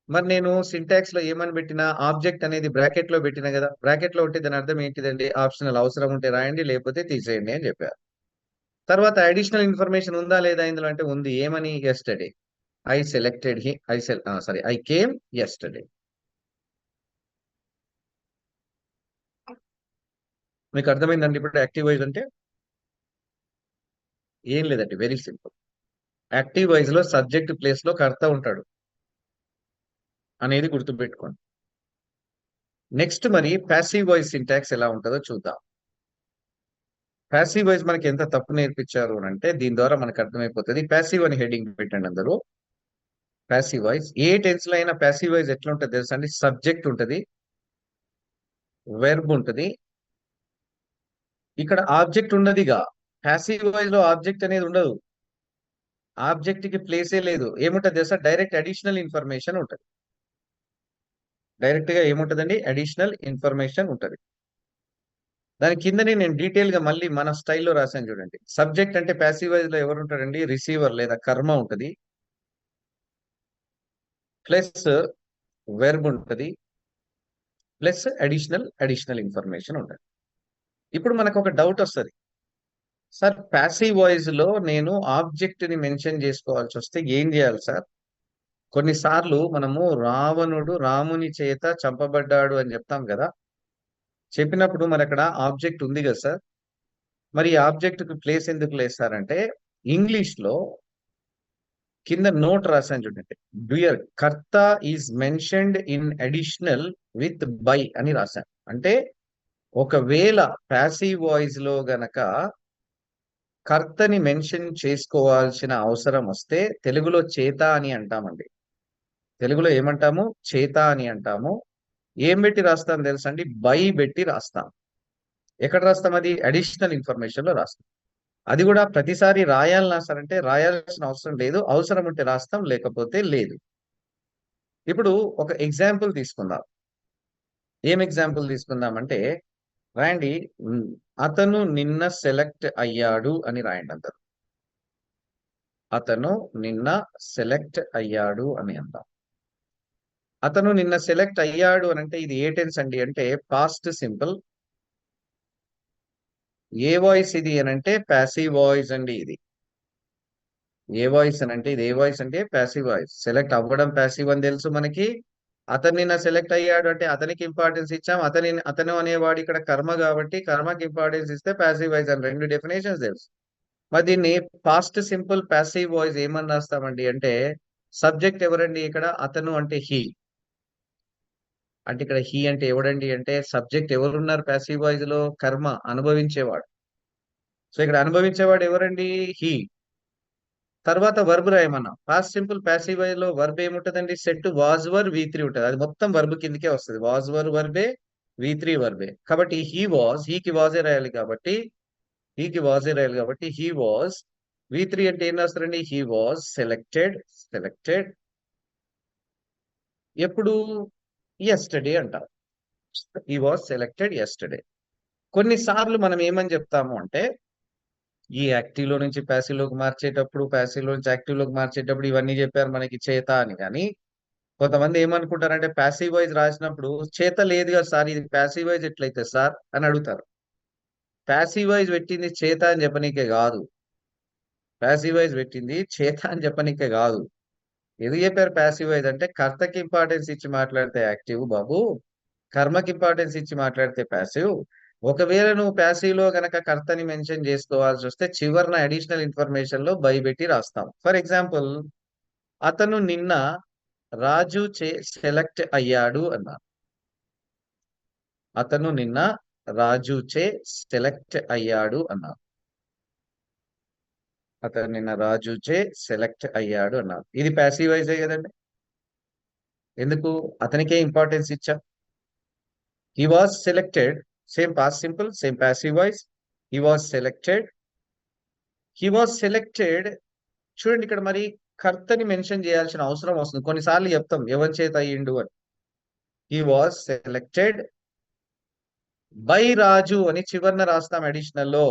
Speaker 1: మరి నేను సింటాక్స్ లో ఏమని పెట్టినా, ఆబ్జెక్ట్ అనేది బ్రాకెట్ లో పెట్టినా కదా. బ్రాకెట్ లో ఉంటే దాని అర్థం ఏంటిదండి? ఆప్షనల్, అవసరం ఉంటే రాయండి, లేకపోతే తీసేయండి అని చెప్పారు. తర్వాత అడిషనల్ ఇన్ఫర్మేషన్ ఉందా లేదా ఇందులో అంటే ఉంది. ఏమని? Yesterday. I selected he I cell sorry I came yesterday. మీకు అర్థమైందండి ఇప్పుడు యాక్టివ్ వాయిస్ అంటే? ఏం లేదండి, వెరీ సింపుల్. యాక్టివ్ వాయిస్ లో సబ్జెక్ట్ ప్లేస్ లో కర్త ఉంటాడు అనేది గుర్తుపెట్టుకోండి. నెక్స్ట్ మరి ప్యాసివ్ వాయిస్ సింటాక్స్ ఎలా ఉంటుందో చూద్దాం. ప్యాసివ్ వాయిస్ మనకి ఎంత తప్పు నేర్పించారు అని అంటే దీని ద్వారా మనకు అర్థమైపోతుంది. ప్యాసివ్ అని హెడ్డింగ్ పెట్టండి అందరూ. ప్యాసివ్ వాయిస్ ఏ టెన్స్ లో అయినా ప్యాసివ్ వాయిస్ ఎట్లా ఉంటుంది తెలుసా అండి? సబ్జెక్ట్ ఉంటది, వెర్బ్ ఉంటది, ఇక్కడ ఆబ్జెక్ట్ ఉండదుగా. ప్యాసివ్ వాయిస్ లో ఆబ్జెక్ట్ అనేది ఉండదు. ఆబ్జెక్ట్ కి ప్లేసే లేదు. ఏముంటది తెలుసా? డైరెక్ట్ అడిషనల్ ఇన్ఫర్మేషన్ ఉంటుంది. డైరెక్ట్ గా ఏముంటదండి, అడిషనల్ ఇన్ఫర్మేషన్ ఉంటది. దాని కిందనే నేను డీటెయిల్ గా మళ్ళీ మన స్టైల్లో రాశాను చూడండి. సబ్జెక్ట్ అంటే ప్యాసివ్ వాయిస్ లో ఎవరు ఉంటారండి, రిసీవర్ లేదా కర్మ ఉంటది, ప్లస్ వెర్బ్ ఉంటది, ప్లస్ అడిషనల్ ఇన్ఫర్మేషన్ ఉంటది. ఇప్పుడు మనకు ఒక డౌట్ వస్తుంది, సార్ ప్యాసివ్ వాయిస్ లో నేను ఆబ్జెక్ట్ ని మెన్షన్ చేసుకోవాల్సి వస్తే ఏం చేయాలి సార్? కొన్నిసార్లు మనము రావణుడు రాముని చేత చంపబడ్డాడు అని చెప్తాం కదా, చెప్పినప్పుడు మరి అక్కడ ఆబ్జెక్ట్ ఉంది కదా సార్, మరి ఈ ఆబ్జెక్ట్ కి ప్లేస్ ఎందుకు లేదు సార్ అంటే, ఇంగ్లీష్ లో కింద నోట్ రాశాను చూడండి, డ్యూయర్ కర్త is mentioned in additional with by అని రాశాను. అంటే ఒకవేళ ప్యాసివ్ వాయిస్ లో గనక కర్తని మెన్షన్ చేసుకోవాల్సిన అవసరం వస్తే తెలుగులో చేత అని అంటామండి. తెలుగులో ఏమంటాము, చేత అని అంటాము. ఏం పెట్టి రాస్తాం తెలుసండి, బై పెట్టి రాస్తాం. ఎక్కడ రాస్తాం, అది అడిషనల్ ఇన్ఫర్మేషన్ లో రాస్తాం. అది కూడా ప్రతిసారి రాయాలన్నా సరే అంటే రాయాల్సిన అవసరం లేదు, అవసరం ఉంటే రాస్తాం, లేకపోతే లేదు. ఇప్పుడు ఒక ఎగ్జాంపుల్ తీసుకుందాం. ఏం ఎగ్జాంపుల్ తీసుకుందాం అంటే, రాయండి, ఉమ్, అతను నిన్న సెలెక్ట్ అయ్యాడు అని రాయండి అందరు. అతను నిన్న సెలెక్ట్ అయ్యాడు అని అందాం. అతను నిన్న సెలెక్ట్ అయ్యాడు అని అంటే ఇది ఏ టెన్స్ అండి అంటే పాస్ట్ సింపుల్. ఏ వాయిస్ ఇది అని అంటే ప్యాసివ్ వాయిస్ అండి ఇది. ఏ వాయిస్ అని అంటే ఇది ఏ వాయిస్ అంటే ప్యాసివ్ వాయిస్. సెలెక్ట్ అవ్వడం ప్యాసివ్ అని తెలుసు మనకి. అతను నిన్న సెలెక్ట్ అయ్యాడు అంటే అతనికి ఇంపార్టెన్స్ ఇచ్చాం. అతను అనేవాడు ఇక్కడ కర్మ కాబట్టి కర్మకి ఇంపార్టెన్స్ ఇస్తే ప్యాసివ్ వాయిస్ అని రెండు డెఫినేషన్స్ తెలుసు. మరి దీన్ని పాస్ట్ సింపుల్ ప్యాసివ్ వాయిస్ ఏమని రాస్తామండి అంటే, సబ్జెక్ట్ ఎవరండి ఇక్కడ, అతను అంటే హీ. అంటే ఇక్కడ హీ అంటే ఎవడండి అంటే సబ్జెక్ట్ ఎవరున్నారు ప్యాసివ్ వాయిస్ లో, కర్మ, అనుభవించేవాడు. సో ఇక్కడ అనుభవించేవాడు ఎవరండి, హీ. తర్వాత వర్బ్ రాయమన్నా, పాస్ట్ సింపుల్ ప్యాసివ్ వాయిస్ లో వర్బ్ ఏముంటదండి, సెట్ వాజ్ వర్ V3 ఉంటుంది. అది మొత్తం వర్బ్ కిందకే వస్తుంది. వాజ్ వర్ వర్బే, V3 వర్బే. కాబట్టి హీ వాజ్, హీకి వాజే రాయాలి కాబట్టి, హీ వాజ్. V3 అంటే ఏం రాస్తారండి, హీ వాజ్ సెలెక్టెడ్ ఎప్పుడు, ఎస్టర్డే అంటారు. He was selected yesterday. కొన్నిసార్లు మనం ఏమని చెప్తాము అంటే, ఈ యాక్టివ్ లో నుంచి ప్యాసివ్ లోకి మార్చేటప్పుడు, ప్యాసివ్ లో నుంచి యాక్టివ్ లోకి మార్చేటప్పుడు ఇవన్నీ చెప్పారు మనకి చేత అని. కానీ కొంతమంది ఏమనుకుంటారంటే ప్యాసివ్ వాయిస్ రాసినప్పుడు చేత లేదు కదా సార్, ఇది ప్యాసివ్ వాయిస్ ఎట్లయితే సార్ అని అడుగుతారు. ప్యాసివ్ వాయిస్ పెట్టింది చేత అని చెప్పనీకే కాదు, ప్యాసివ్ వాయిస్ పెట్టింది చేత అని చెప్పనీకే కాదు. ఎందుకు చెప్పారు ప్యాసివ్ వాయిస్ అంటే, కర్తకి ఇంపార్టెన్స్ ఇచ్చి మాట్లాడితే యాక్టివ్ బాబు, కర్మకి ఇంపార్టెన్స్ ఇచ్చి మాట్లాడితే ప్యాసివ్. ఒకవేళ నువ్వు ప్యాసివ్ లో గనక కర్తని మెన్షన్ చేసుకోవాల్సి వస్తే చివరిన అడిషనల్ ఇన్ఫర్మేషన్ లో బై పెట్టి రాస్తాం. ఫర్ ఎగ్జాంపుల్, అతను నిన్న రాజు చే సెలెక్ట్ అయ్యాడు అన్నారు. అతను నిన్న రాజు చే సెలెక్ట్ అయ్యాడు అన్నారు. అతను నిన్న రాజు చే సెలెక్ట్ అయ్యాడు అన్నారు. ఇది ప్యాసివ్ వాయిసే కదండి. ఎందుకు, అతనికే ఇంపార్టెన్స్ ఇచ్చా. He was selected, same past simple, same passive voice. He was selected, చూడండి ఇక్కడ మరి కర్తని మెన్షన్ చేయాల్సిన అవసరం వస్తుంది. కొన్నిసార్లు చెప్తాం ఎవరి చేత అయ్యిండు అని. హీ వాజ్ సెలెక్టెడ్ బై రాజు అని చివరిన రాస్తాం అడిషనల్ లో.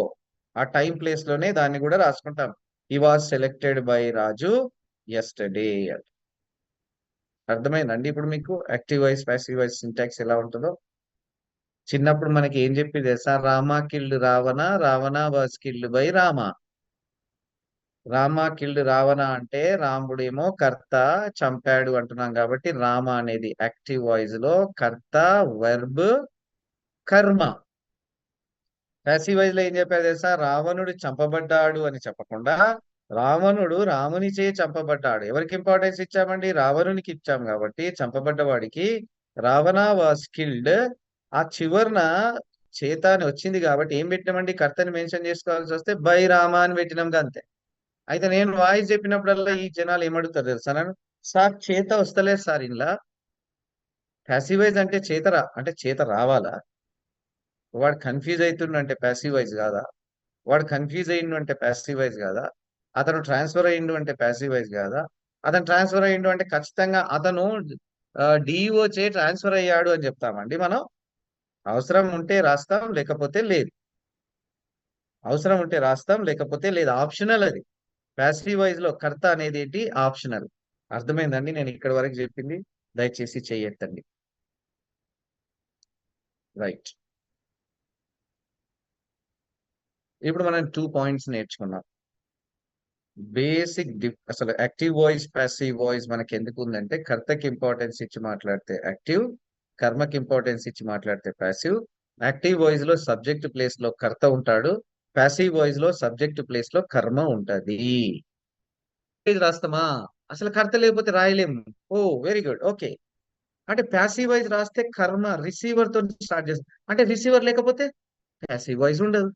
Speaker 1: ఆ టైం ప్లేస్ లోనే దాన్ని కూడా రాసుకుంటాం. He was selected by Raju yesterday. అర్థమైందండి ఇప్పుడు మీకు active voice passive voice syntax ఎలా ఉంటుందో? చిన్నప్పుడు మనకి ఏం చెప్పింది sir, Rama killed Ravana, Ravana was killed by Rama. Rama killed Ravana అంటే రాముడేమో కర్త చంపాడు అంటున్నాం కాబట్టి రామ అనేది యాక్టివ్ వాయిస్ లో కర్త, వెర్బ్, కర్మ. ప్యాసివ్ వాయిస్ లో ఏం చెప్పారు తెలుసా, రావణుడు చంపబడ్డాడు అని చెప్పకుండా రావణుడు రామునిచే చంపబడ్డాడు. ఎవరికి ఇంపార్టెన్స్ ఇచ్చామండి, రావణునికి ఇచ్చాం కాబట్టి చంపబడ్డవాడికి రావణ వాజ్ కిల్డ్. ఆ చివరన చేత అని వచ్చింది కాబట్టి ఏం పెట్టినామండి, కర్తని మెన్షన్ చేసుకోవాల్సి వస్తే బై రామ అని పెట్టినాం అంతే. అయితే నేను వాయిస్ చెప్పినప్పుడల్లా ఈ జనాలు ఏమడుగుతారు తెలుసా నన్ను, సార్ చేత వస్తలేదు సార్ ఇంట్లో, ప్యాసివ్ వాయిస్ అంటే అంటే చేత రావాలా? వాడు కన్ఫ్యూజ్ అవుతుండు అంటే ప్యాసివ్ వాయిస్ కాదా? వాడు కన్ఫ్యూజ్ అయ్యిండు అంటే ప్యాసివ్ వాయిస్ కాదా? అతను ట్రాన్స్ఫర్ అయ్యిండు అంటే ప్యాసివ్ వాయిస్ కాదా? అతను ట్రాన్స్ఫర్ అయ్యిండు అంటే ఖచ్చితంగా అతను డిఈఓ చే ట్రాన్స్ఫర్ అయ్యాడు అని చెప్తామండి మనం. అవసరం ఉంటే రాస్తాం, లేకపోతే లేదు. అవసరం ఉంటే రాస్తాం, లేకపోతే లేదు. ఆప్షనల్ అది. ప్యాసివ్ వాయిస్ లో కర్త అనేది ఏంటి? ఆప్షనల్. అర్థమైందండి నేను ఇక్కడ వరకు చెప్పింది? దయచేసి చెయ్యొద్దండి. రైట్. ఇప్పుడు మనం 2 పాయింట్స్ నేర్చుకున్నాం. బేసిక్ అసలు యాక్టివ్ వాయిస్, ప్యాసివ్ వాయిస్ మనకి ఎందుకు ఉందంటే కర్తకి ఇంపార్టెన్స్ ఇచ్చి మాట్లాడితే యాక్టివ్, కర్మకి ఇంపార్టెన్స్ ఇచ్చి మాట్లాడితే ప్యాసివ్. యాక్టివ్ వాయిస్ లో సబ్జెక్ట్ ప్లేస్ లో కర్త ఉంటాడు, ప్యాసివ్ వాయిస్ లో సబ్జెక్ట్ ప్లేస్ లో కర్మ ఉంటది. రాస్తామా? అసలు కర్త లేకపోతే రాయలేము. ఓ, వెరీ గుడ్, ఓకే. అంటే ప్యాసివ్ వాయిస్ రాస్తే కర్మ రిసీవర్ తో స్టార్ట్ చేస్తాం, అంటే రిసీవర్ లేకపోతే ప్యాసివ్ వాయిస్ ఉండదు.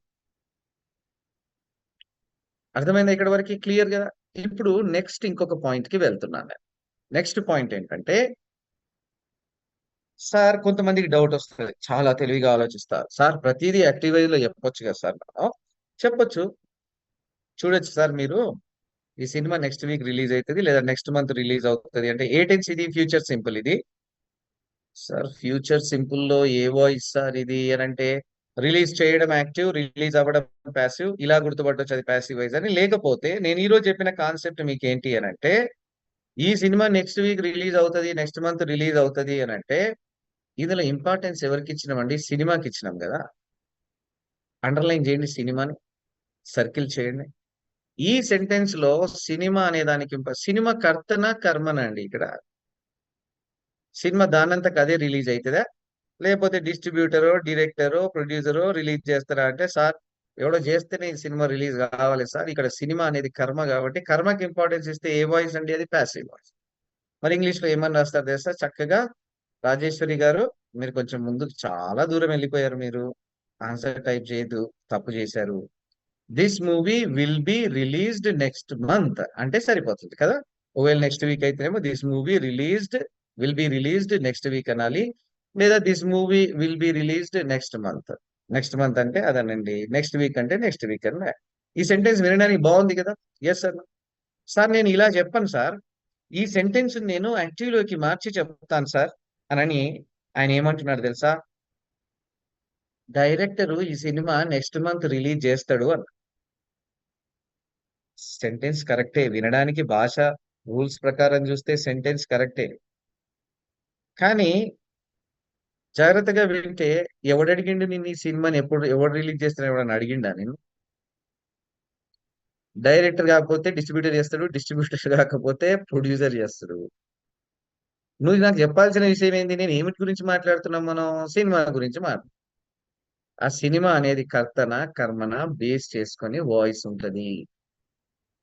Speaker 1: అర్థమైందా ఇక్కడ వరకు? క్లియర్ కదా? ఇప్పుడు నెక్స్ట్ ఇంకొక పాయింట్ కి వెళ్తున్నాను. నెక్స్ట్ పాయింట్ ఏంటంటే, సార్ కొంతమందికి డౌట్ వస్తుంది, చాలా తెలివిగా ఆలోచిస్తారు. సార్ ప్రతిదీ యాక్టివైజ్ లో చెప్పొచ్చు కదా సార్? మనం చెప్పొచ్చు. చూడొచ్చు సార్ మీరు, ఈ సినిమా నెక్స్ట్ వీక్ రిలీజ్ అవుతుంది లేదా నెక్స్ట్ మంత్ రిలీజ్ అవుతుంది అంటే ఏ టెన్స్ ఇది? ఫ్యూచర్ సింపుల్ ఇది. సార్ ఫ్యూచర్ సింపుల్ లో ఏ వాయిస్ సార్ ఇది అని అంటే, రిలీజ్ చేయడం యాక్టివ్, రిలీజ్ అవ్వడం ప్యాసివ్, ఇలా గుర్తుపట్టొచ్చు అది ప్యాసివ్ వైజ్ అని. లేకపోతే నేను ఈ రోజు చెప్పిన కాన్సెప్ట్ మీకు ఏంటి అని అంటే, ఈ సినిమా నెక్స్ట్ వీక్ రిలీజ్ అవుతుంది, నెక్స్ట్ మంత్ రిలీజ్ అవుతుంది అని అంటే, ఇందులో ఇంపార్టెన్స్ ఎవరికి ఇచ్చినామండి? సినిమాకి ఇచ్చినాం కదా. అండర్లైన్ చేయండి సినిమాని, సర్కిల్ చేయండి. ఈ సెంటెన్స్ లో సినిమా అనే దానికి సినిమా కర్తన కర్మన అండి ఇక్కడ? సినిమా దానంతకు అదే రిలీజ్ అవుతుందా, లేకపోతే డిస్ట్రిబ్యూటరో, డైరెక్టరో, ప్రొడ్యూసరో రిలీజ్ చేస్తారా అంటే, సార్ ఎవడో చేస్తేనే ఈ సినిమా రిలీజ్ కావాలి సార్. ఇక్కడ సినిమా అనేది కర్మ కాబట్టి కర్మకి ఇంపార్టెన్స్ ఇస్తే ఏ వాయిస్ అండి? అది ప్యాసివ్ వాయిస్. మరి ఇంగ్లీష్ లో ఏమని రాస్తారు తెలుసా? చక్కగా రాజేశ్వరి గారు, మీరు కొంచెం ముందుకు చాలా దూరం వెళ్ళిపోయారు. మీరు ఆన్సర్ టైప్ చేయదు, తప్పు చేశారు. This movie will be released next month అంటే సరిపోతుంది కదా. ఒకవేళ నెక్స్ట్ వీక్ అయితేనేమో this movie released, will be released next week అనాలి. లేదా this movie will be released next month. Next month అంటే అదనండి, నెక్స్ట్ వీక్ అంటే నెక్స్ట్ వీక్ అని. ఈ సెంటెన్స్ వినడానికి బాగుంది కదా? Yes sir. సార్ నేను ఇలా చెప్పాను సార్, ఈ సెంటెన్స్ నేను యాక్టివ్ లోకి మార్చి చెప్తాను సార్ అని. ఆయన ఏమంటున్నాడు తెలుసా? డైరెక్టర్ ఈ సినిమా నెక్స్ట్ మంత్ రిలీజ్ చేస్తాడు అని. సెంటెన్స్ కరెక్టే, వినడానికి భాష రూల్స్ ప్రకారం చూస్తే సెంటెన్స్ కరెక్టే. కానీ జాగ్రత్తగా వింటే, ఎవడడిగిండు నేను ఈ సినిమాని ఎప్పుడు ఎవడు రిలీజ్ చేస్తాను ఎవడని అడిగిండా నేను? డైరెక్టర్ కాకపోతే డిస్ట్రిబ్యూటర్ చేస్తాడు, డిస్ట్రిబ్యూటర్ కాకపోతే ప్రొడ్యూసర్ చేస్తాడు. నువ్వు నాకు చెప్పాల్సిన విషయం ఏంది? నేను ఏమిటి గురించి మాట్లాడుతున్నాం? మనం సినిమా గురించి మాట్లాడు. ఆ సినిమా అనేది కర్తన కర్మన బేస్ చేసుకొని వాయిస్ ఉంటది.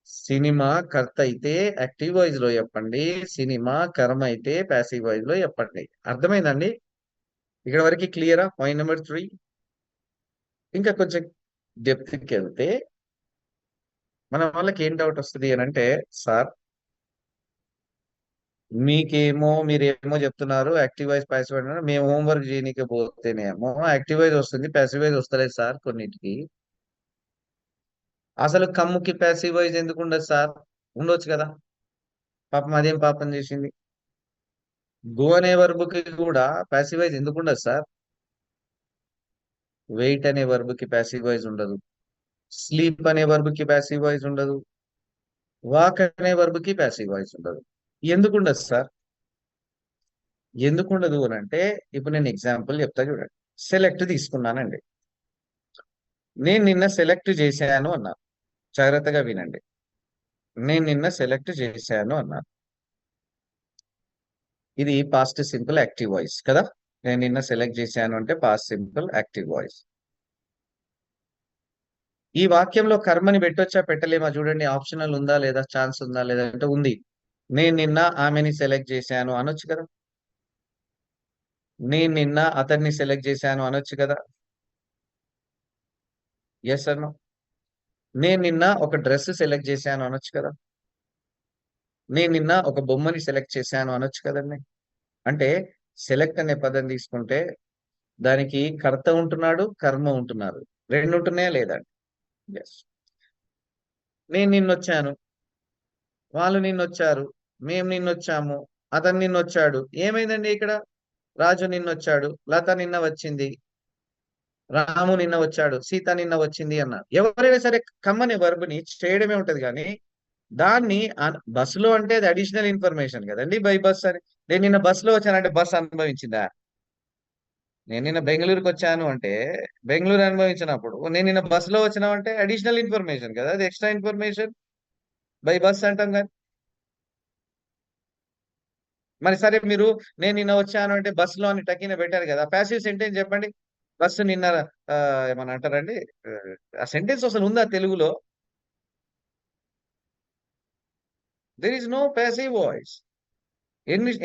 Speaker 1: సినిమా కర్త అయితే యాక్టివ్ వాయిస్ లో చెప్పండి, సినిమా కర్మ అయితే ప్యాసివ్ వాయిస్ లో చెప్పండి. అర్థమైందండి ఇక్కడ వరకు? క్లియరా? Point number 3. ఇంకా కొంచెం డెప్త్కి వెళ్తే మన వాళ్ళకి ఏం డౌట్ వస్తుంది అని అంటే, సార్ మీరేమో చెప్తున్నారు యాక్టివ్ వాయిస్ ప్యాసివ్ వాయిస్ అన్నారు. మేము హోంవర్క్ చేయనీకి పోతేనేమో యాక్టివ్ వాయిస్ వస్తుంది, ప్యాసివ్ వాయిస్ వస్తలేదు సార్ కొన్నిటికి. అసలు కమ్ముకి ప్యాసివ్ వాయిస్ ఎందుకు ఉండదు సార్? ఉండొచ్చు కదా. పాపం అదేం పాపం చేసింది? గో అనే వర్బుకి కూడా ప్యాసివ్ వాయిస్ ఎందుకు ఉండదు సార్? వెయిట్ అనే వర్బుకి ప్యాసివ్ వాయిస్ ఉండదు, స్లీప్ అనే వర్బుకి ప్యాసివ్ వాయిస్ ఉండదు, వాక్ అనే వర్బుకి ప్యాసివ్ వాయిస్ ఉండదు. ఎందుకు ఉండదు సార్? ఎందుకు ఉండదు అని అంటే, ఇప్పుడు నేను ఎగ్జాంపుల్ చెప్తా చూడండి. సెలెక్ట్ తీసుకున్నానండి. నేను నిన్న సెలెక్ట్ చేశాను అన్నాను. జాగ్రత్తగా వినండి. నేను నిన్న సెలెక్ట్ చేశాను అన్నాను. ఇది పాస్ట్ సింపుల్ యాక్టివ్ వాయిస్ కదా. నేను నిన్న సెలెక్ట్ చేశాను అంటే పాస్ట్ సింపుల్ యాక్టివ్ వాయిస్. ఈ వాక్యంలో కర్మని పెట్టొచ్చా పెట్టలేమా చూడండి. ఆప్షనల్ ఉందా లేదా, ఛాన్స్ ఉందా లేదా అంటే ఉంది. నేను నిన్న ఆమెని సెలెక్ట్ చేశాను అనొచ్చు కదా. నేను నిన్న అతన్ని సెలెక్ట్ చేశాను అనొచ్చు కదా. ఎస్ అర్ నో? నేను నిన్న ఒక డ్రెస్ సెలెక్ట్ చేశాను అనొచ్చు కదా. నేను నిన్న ఒక బొమ్మని సెలెక్ట్ చేశాను అనొచ్చు కదండి. అంటే సెలెక్ట్ అనే పదం తీసుకుంటే దానికి కర్త ఉంటున్నాడు, కర్మ ఉంటున్నారు, రెండు ఉంటున్నాయా లేదా? ఎస్. నేను నిన్నొచ్చాను, వాళ్ళు నిన్నొచ్చారు, మేము నిన్నొచ్చాము, అతను నిన్న వచ్చాడు. ఏమైందండి ఇక్కడ? రాజు నిన్న వచ్చాడు, లత నిన్న వచ్చింది, రాము నిన్న వచ్చాడు, సీత నిన్న వచ్చింది అన్నారు. ఎవరైనా సరే కమ్మని వర్బ్ ని చేయడమే ఉంటది కానీ దాన్ని బస్సులో అంటే అది అడిషనల్ ఇన్ఫర్మేషన్ కదండి. బై బస్ అని నేను నిన్న బస్సులో వచ్చానంటే బస్ అనుభవించిందా? నేను నిన్న బెంగళూరుకి వచ్చాను అంటే బెంగళూరు అనుభవించినప్పుడు, నేను నిన్న బస్సులో వచ్చినా అంటే అడిషనల్ ఇన్ఫర్మేషన్ కదా, అది ఎక్స్ట్రా ఇన్ఫర్మేషన్. బై బస్ అంటాం కానీ. మరి సరే మీరు నేను నిన్న వచ్చాను అంటే బస్సులో అని టకీన పెట్టారు కదా, ప్యాసివ్ సెంటెన్స్ చెప్పండి. బస్సు నిన్న ఆ, ఏమన్నా అంటారండి? ఆ సెంటెన్స్ అసలు ఉందా తెలుగులో? There is no passive voice.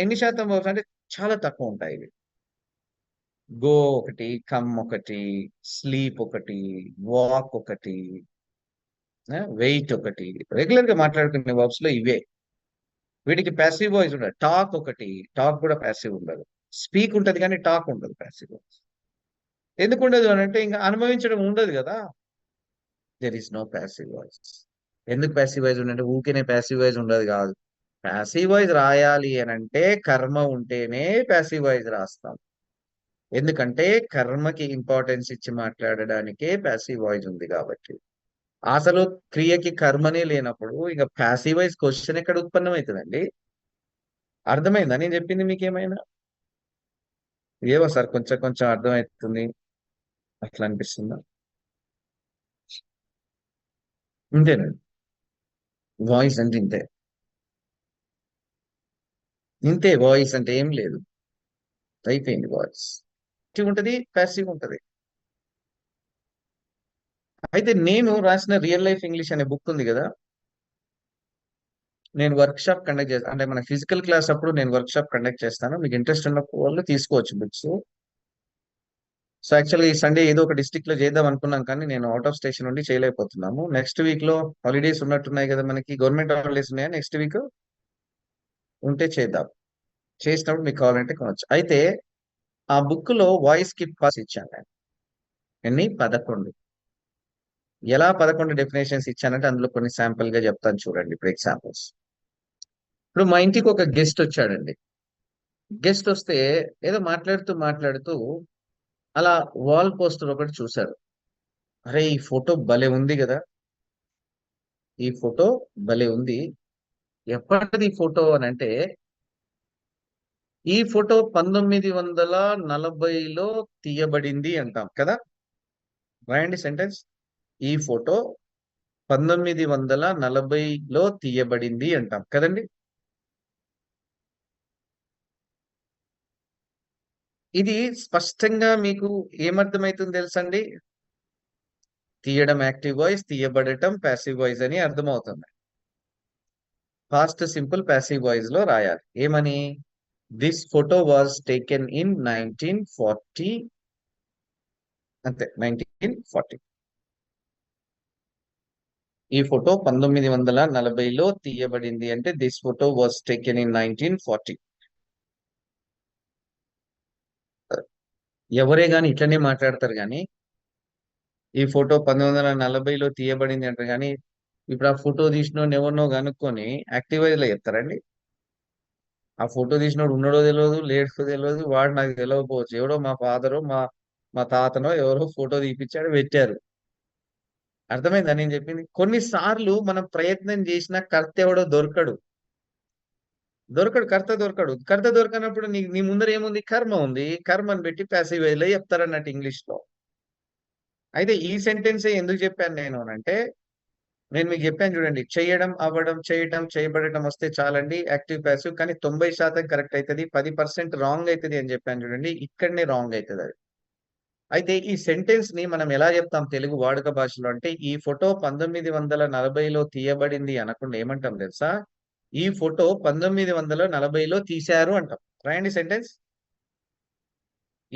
Speaker 1: ఎన్ని శాతం వర్బ్స్ అంటే చాలా తక్కువ ఉంటాయి ఇవి. గో ఒకటి, కమ్ ఒకటి, స్లీప్ ఒకటి, వాక్ ఒకటి, వెయిట్ ఒకటి. రెగ్యులర్ గా మాట్లాడుకునే వర్బ్స్ లో ఇవే. వీటికి ప్యాసివ్ వాయిస్ ఉండదు. టాక్ ఒకటి, టాక్ కూడా ప్యాసివ్ ఉండదు. స్పీక్ ఉంటది కానీ టాక్ ఉండదు ప్యాసివ్ వాయిస్. ఎందుకు ఉండదు అని అంటే ఇంకా అనుభవించడం ఉండదు కదా. There is no passive voice. ఎందుకు ప్యాసివ్ వాయిస్ ఉందంటే ఊరికేనే ప్యాసివ్ వాయిస్ ఉండదు కాదు. ప్యాసివ్ వాయిస్ రాయాలి అని అంటే కర్మ ఉంటేనే ప్యాసివ్ వాయిస్ రాస్తాం. ఎందుకంటే కర్మకి ఇంపార్టెన్స్ ఇచ్చి మాట్లాడడానికే ప్యాసివ్ వాయిస్ ఉంది కాబట్టి. అసలు క్రియకి కర్మనే లేనప్పుడు ఇక ప్యాసివ్ వాయిస్ క్వశ్చన్ ఎక్కడ ఉత్పన్నం అవుతుందండి? అర్థమైందా నేను చెప్పింది మీకేమైనా? ఏవో సార్ కొంచెం కొంచెం అర్థమవుతుంది, అట్లా అనిపిస్తుందా? ఇంతేనండి. వాయిస్ అంటే ఇంతే. ఇంతే వాయిస్ అంటే ఏం లేదు. అయిపోయింది వాయిస్. ఉంటది, ప్యాసివ్ ఉంటది. అయితే నేను రాసిన రియల్ లైఫ్ ఇంగ్లీష్ అనే బుక్ ఉంది కదా, నేను వర్క్ షాప్ కండక్ట్ చేస్తాను. అంటే మన ఫిజికల్ క్లాస్ అప్పుడు నేను వర్క్ షాప్ కండక్ట్ చేస్తాను. మీకు ఇంట్రెస్ట్ ఉన్న వాళ్ళు తీసుకోవచ్చు బుక్స్. సో యాక్చువల్గా ఈ సండే ఏదో ఒక డిస్టిక్ లో చేద్దాం అనుకున్నాం కానీ నేను అవుట్ ఆఫ్ స్టేషన్ నుండి చేయలేకపోతున్నాము. నెక్స్ట్ వీక్ లో హాలిడేస్ ఉన్నట్టున్నాయి కదా, మనకి గవర్నమెంట్ హాలిడేస్ ఉన్నాయా నెక్స్ట్ వీక్? ఉంటే చేద్దాం. చేసినప్పుడు మీకు కావాలంటే కొనవచ్చు. అయితే ఆ బుక్ లో వాయిస్ కి పాస్ ఇచ్చాను నేను. ఎన్ని? 11. ఎలా 11 డెఫినేషన్స్ ఇచ్చానంటే అందులో కొన్ని శాంపుల్ గా చెప్తాను చూడండి. ఇప్పుడు ఎగ్జాంపుల్స్. ఇప్పుడు మా ఇంటికి ఒక గెస్ట్ వచ్చాడండి. గెస్ట్ వస్తే ఏదో మాట్లాడుతూ మాట్లాడుతూ అలా వాల్ పోస్టర్ ఒకటి చూశారు. అరే ఈ ఫోటో భలే ఉంది కదా, ఈ ఫోటో భలే ఉంది. ఎప్పటిది ఈ ఫోటో అని అంటే, ఈ ఫోటో 1940లో తీయబడింది అంటాం కదా. రాయండి సెంటెన్స్. ఈ ఫోటో 1940లో తీయబడింది అంటాం కదండి. ఇది స్పష్టంగా మీకు ఏమర్థమవుతుంది తెలుసండి? తీయడం యాక్టివ్ వాయిస్, తీయబడటం ప్యాసివ్ వాయిస్ అని అర్థమవుతుంది. పాస్ట్ సింపుల్ ప్యాసివ్ వాయిస్ లో రాయాలి. ఏమని? This photo was taken in 1940. అంతే, 1940. ఈ ఫోటో 1940లో తీయబడింది అంటే this photo was taken in 1940. ఎవరే గాని ఇట్లనే మాట్లాడతారు కానీ ఈ ఫోటో 1940లో తీయబడింది అంటారు కానీ ఇప్పుడు ఆ ఫోటో తీసినోడు ఎవరినో కనుక్కొని యాక్టివ్ వాయిస్ లో చెప్తారండి? ఆ ఫోటో తీసినోడు ఉన్నాడో తెలియదు, లేడో తెలియదు, వాడు నాకు తెలియకపోవచ్చు. ఎవడో మా ఫాదరో మా మా తాతనో ఎవరో ఫోటో తీపిచ్చాడు పెట్టారు. అర్థమైందా నేను చెప్పింది? కొన్నిసార్లు మనం ప్రయత్నం చేసిన కర్త ఎవడో దొరకడు. కర్త దొరకనప్పుడు నీ ముందర ఏముంది? కర్మ ఉంది. కర్మని పెట్టి ప్యాసివ్ వేలో చెప్తారన్నట్టు ఇంగ్లీష్ లో. అయితే ఈ సెంటెన్స్ ఎందుకు చెప్పాను నేను అంటే, నేను మీకు చెప్పాను చూడండి, చేయడం, అవ్వడం, చేయటం, చేయబడటం వస్తే చాలండి యాక్టివ్ ప్యాసివ్. కానీ 90% కరెక్ట్ అవుతుంది, 10% రాంగ్ అవుతుంది అని చెప్పాను చూడండి. ఇక్కడనే రాంగ్ అవుతుంది అది. అయితే ఈ సెంటెన్స్ ని మనం ఎలా చెప్తాం తెలుగు వాడుక భాషలో అంటే, ఈ ఫోటో 1940లో తీయబడింది అనకుండా ఏమంటాం తెలుసా? ఈ ఫోటో 1940లో తీశారు అంటాం. రాయండి సెంటెన్స్.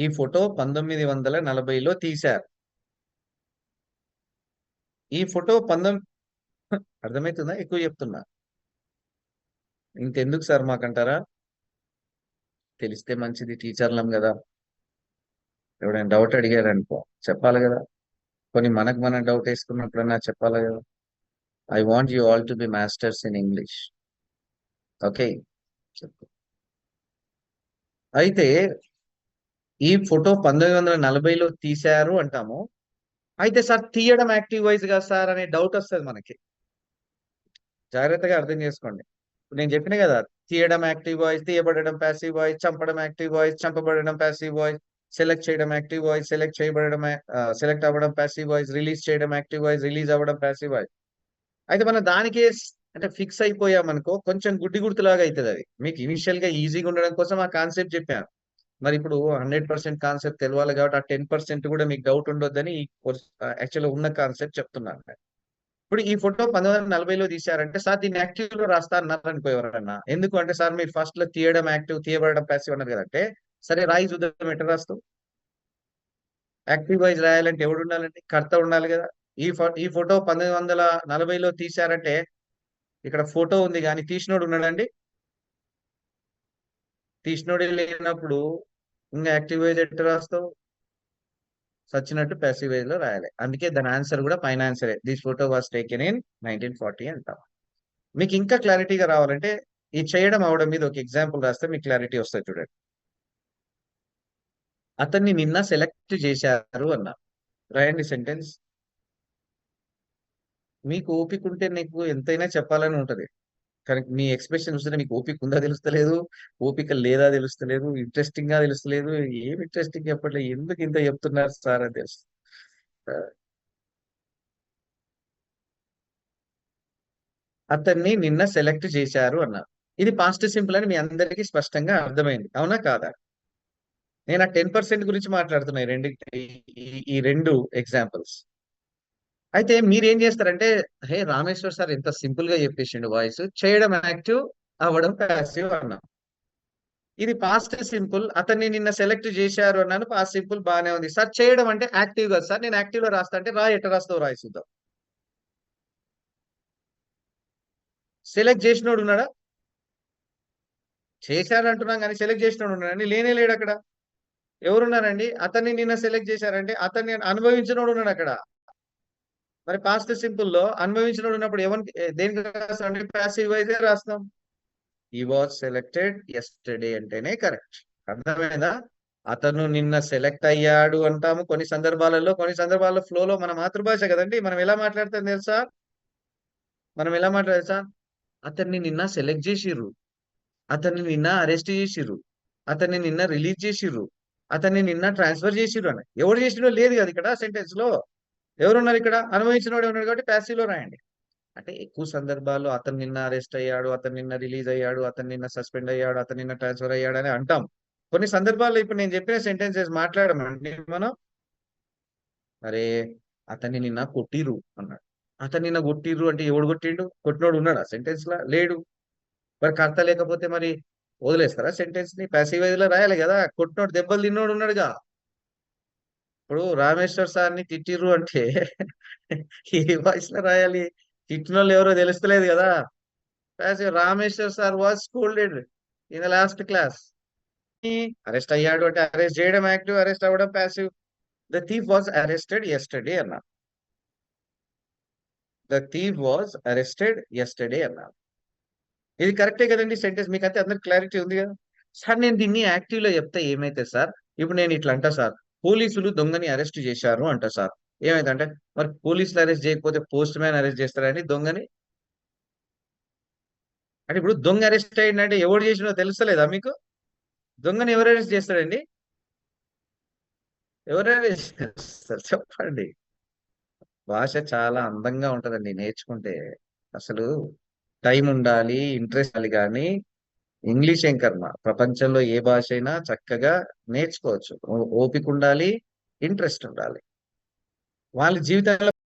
Speaker 1: ఈ ఫోటో 1940లో తీశారు. ఈ ఫోటో అర్థమవుతుందా? ఎక్కువ చెప్తున్నా. ఇంకెందుకు సార్ మాకంటారా? తెలిస్తే మంచిది, టీచర్లం కదా. ఎవడైనా డౌట్ అడిగారు అనుకో చెప్పాలి కదా. కొన్ని మనకు మనం డౌట్ వేసుకున్నప్పుడన్నా చెప్పాలి కదా. I want you all to be masters in English. Okay. చెప్పు. అయితే ఈ ఫోటో 1940లో తీశారు అంటాము. అయితే సార్ తీయడం యాక్టివ్ వాయిస్ కదా సార్ అనే డౌట్ వస్తుంది మనకి. జాగ్రత్తగా అర్థం చేసుకోండి. ఇప్పుడు నేను చెప్పిన కదా, తీయడం యాక్టివ్ వాయిస్, తీయబడడం ప్యాసివ్ వాయిస్, చంపడం యాక్టివ్ వాయిస్, చంపబడడం ప్యాసివ్ వాయిస్, సెలెక్ట్ చేయడం యాక్టివ్ వాయిస్, సెలెక్ట్ చేయబడడం సెలెక్ట్ అవ్వడం ప్యాసివ్ వాయిస్, రిలీజ్ చేయడం యాక్టివ్ వాయిస్, రిలీజ్ అవ్వడం ప్యాసివ్ వాయిస్. అయితే మనం దానికే అంటే ఫిక్స్ అయిపోయామనుకో కొంచెం గుడ్డి గుర్తులాగా అవుతుంది. అది మీకు ఇనిషియల్ గా ఈజీగా ఉండడం కోసం ఆ కాన్సెప్ట్ చెప్పాను. మరి ఇప్పుడు 100% కాన్సెప్ట్ తెలవాలి కాబట్టి ఆ 10% కూడా మీకు డౌట్ ఉండొద్దని యాక్చువల్గా ఉన్న కాన్సెప్ట్ చెప్తున్నాను. ఇప్పుడు ఈ ఫోటో 1940లో తీశారంటే సార్ దీన్ని యాక్టివ్ లో రాస్తా అన్నారు అనుకో ఎవరన్నా. ఎందుకు అంటే సార్ మీరు ఫస్ట్ లో తీయడం యాక్టివ్, తీయబడడం ప్యాసివ్ అన్నారు కదంటే, సరే రాయి చూద్దాం ఎట్లా రాస్తావు. యాక్టివ్ వైజ్ రాయాలంటే ఎవడు ఉండాలండి? కర్త ఉండాలి కదా. ఈ ఫోటో 1940లో తీశారంటే ఇక్కడ ఫోటో ఉంది కానీ తీసినోడు ఉన్నాడండి? తీసినోడే లేనప్పుడు ఇంకా యాక్టివ్ వైజ్ ఎట్లా రాస్తావు? సచ్చినట్టు ప్యాసివ్ వైజ్ లో రాయాలి. అందుకే దాని ఆన్సర్ కూడా పైన ఆన్సరే. This photo was taken in 1940 అంటాం. మీకు ఇంకా క్లారిటీగా రావాలంటే ఈ చేయడం అవడం మీద ఒక ఎగ్జాంపుల్ రాస్తే మీకు క్లారిటీ వస్తుంది చూడండి. అతన్ని నిన్న సెలెక్ట్ చేశారు అన్న. రాయండి సెంటెన్స్. మీకు ఓపిక ఉంటే నీకు ఎంతైనా చెప్పాలని ఉంటది. కానీ మీ ఎక్స్ప్రెషన్ చూస్తే మీకు ఓపిక ఉందా తెలుస్తలేదు, ఓపిక లేదా తెలుస్తలేదు, ఇంట్రెస్టింగ్ గా తెలుస్తలేదు. ఏం ఇంట్రెస్టింగ్ చెప్పట్లేదు, ఎందుకు ఇంత చెప్తున్నారు సార్ అని తెలుసు. అతన్ని నిన్న సెలెక్ట్ చేశారు అన్నారు. ఇది పాస్ట్ సింపుల్ అని మీ అందరికీ స్పష్టంగా అర్థమైంది, అవునా కాదా? నేను ఆ 10% గురించి మాట్లాడుతున్నా. ఈ రెండు ఎగ్జాంపుల్స్. అయితే మీరేం చేస్తారంటే, హే రామేశ్వర్ సార్ ఎంత సింపుల్ గా చెప్పేసిండు, వాయిస్ చేయడం యాక్టివ్, అవ్వడం ప్యాసివ్ అన్నా. ఇది పాస్ట్ సింపుల్. అతన్ని నిన్న సెలెక్ట్ చేశారు అన్నాను, పాస్ట్ సింపుల్ బాగానే ఉంది సార్. చేయడం అంటే యాక్టివ్ కదా సార్, నేను యాక్టివ్ లో రాస్తా అంటే రా ఎట్లా రాస్తావు రాయి చూద్దాం. సెలెక్ట్ చేసినోడు ఉన్నాడా? చేశారు అంటున్నాం కానీ సెలెక్ట్ చేసినోడు ఉన్నాడండి? లేనే లేడు అక్కడ. ఎవరున్నారండి? అతన్ని నిన్న సెలెక్ట్ చేశారంటే అతన్ని అనుభవించినోడు ఉన్నాడు అక్కడ. మరి పాస్ట్ సింపుల్ లో అనుభవించినోడు ఉన్నప్పుడు ఎవరికి దేనికి రాస్తాం అంటే ప్యాసివ్ వైజే రాస్తాం. ఈ వాజ్ సెలెక్టెడ్ ఎస్టర్డే అంటేనే కరెక్ట్. అర్థమైందా? అతను నిన్న సెలెక్ట్ అయ్యాడు అంటాము కొన్ని సందర్భాలలో. కొన్ని సందర్భాల్లో ఫ్లోలో మన మాతృభాష కదండి, మనం ఎలా మాట్లాడతాం తెలుసా? మనం ఎలా మాట్లాడతా? అతన్ని నిన్న సెలెక్ట్ చేసిర్రు, అతన్ని నిన్న అరెస్ట్ చేసిర్రు, అతన్ని నిన్న రిలీజ్ చేసిర్రు, అతన్ని నిన్న ట్రాన్స్ఫర్ చేసిర్రు అని. ఎవరు చేసినో లేదు కదా ఇక్కడ సెంటెన్స్ లో. ఎవరున్నారు ఇక్కడ? అనుభవించిన వాడు ఉన్నాడు కాబట్టి ప్యాసివ్ లో రాయండి. అంటే ఎక్కువ సందర్భాల్లో అతను నిన్న అరెస్ట్ అయ్యాడు, అతను నిన్న రిలీజ్ అయ్యాడు, అతను నిన్న సస్పెండ్ అయ్యాడు, అతను నిన్న ట్రాన్స్ఫర్ అయ్యాడు అని అంటాం. కొన్ని సందర్భాల్లో ఇప్పుడు నేను చెప్పిన సెంటెన్సెస్ మాట్లాడమండి మనం. అరే అతన్ని నిన్న కొట్టిరు అన్నాడు. అతను నిన్న కొట్టిర్రు అంటే ఎవడు కొట్టిండు? కొట్టినోడు ఉన్నాడా సెంటెన్స్ లా? లేడు. మరి కర్త లేకపోతే మరి వదిలేస్తారా సెంటెన్స్ ని? ప్యాసివ్ లో రాయాలి కదా. కొట్టినోడు దెబ్బలు తిన్నోడు ఉన్నాడుగా. ఇప్పుడు రామేశ్వర్ సార్ని తిట్టిర్రు అంటే ఏ వాయిస్ లో రాయాలి? తిట్టిన వాళ్ళు ఎవరో తెలుస్తలేదు కదా. Passive. Rameshwar sir was scolded in the last class. Arrest అయ్యాడు అంటే అరెస్ట్ చేయడం యాక్టివ్, అరెస్ట్ అవ్వడం passive. The thief was arrested yesterday అన్నా. The thief was arrested yesterday అన్నా. ఇది కరెక్టే కదండి సెంటెన్స్? మీకు అయితే అందరికి క్లారిటీ ఉంది కదా. సార్ నేను దీన్ని యాక్టివ్ లో చెప్తే ఏమైతే సార్, ఇప్పుడు నేను ఇట్లా అంటా సార్, పోలీసులు దొంగని అరెస్ట్ చేశారు అంట సార్. ఏమైందంటే, మరి పోలీసులు అరెస్ట్ చేయకపోతే పోస్ట్ మ్యాన్ అరెస్ట్ చేస్తారని దొంగని. అంటే ఇప్పుడు దొంగ అరెస్ట్ అయ్యిందంటే ఎవరు చేసినో తెలుస్తలేదా మీకు? దొంగని ఎవరు అరెస్ట్ చేస్తాడండి? ఎవరు అరెస్ట్ చేస్తారు చెప్పండి. భాష చాలా అందంగా ఉంటదండి నేర్చుకుంటే. అసలు టైం ఉండాలి, ఇంట్రెస్ట్ ఉండాలి కానీ ఇంగ్లీష్ ఏం కర్మ. ప్రపంచంలో ఏ భాష అయినా చక్కగా నేర్చుకోవచ్చు. ఓపిక ఉండాలి, ఇంట్రెస్ట్ ఉండాలి. వాళ్ళ జీవితంలో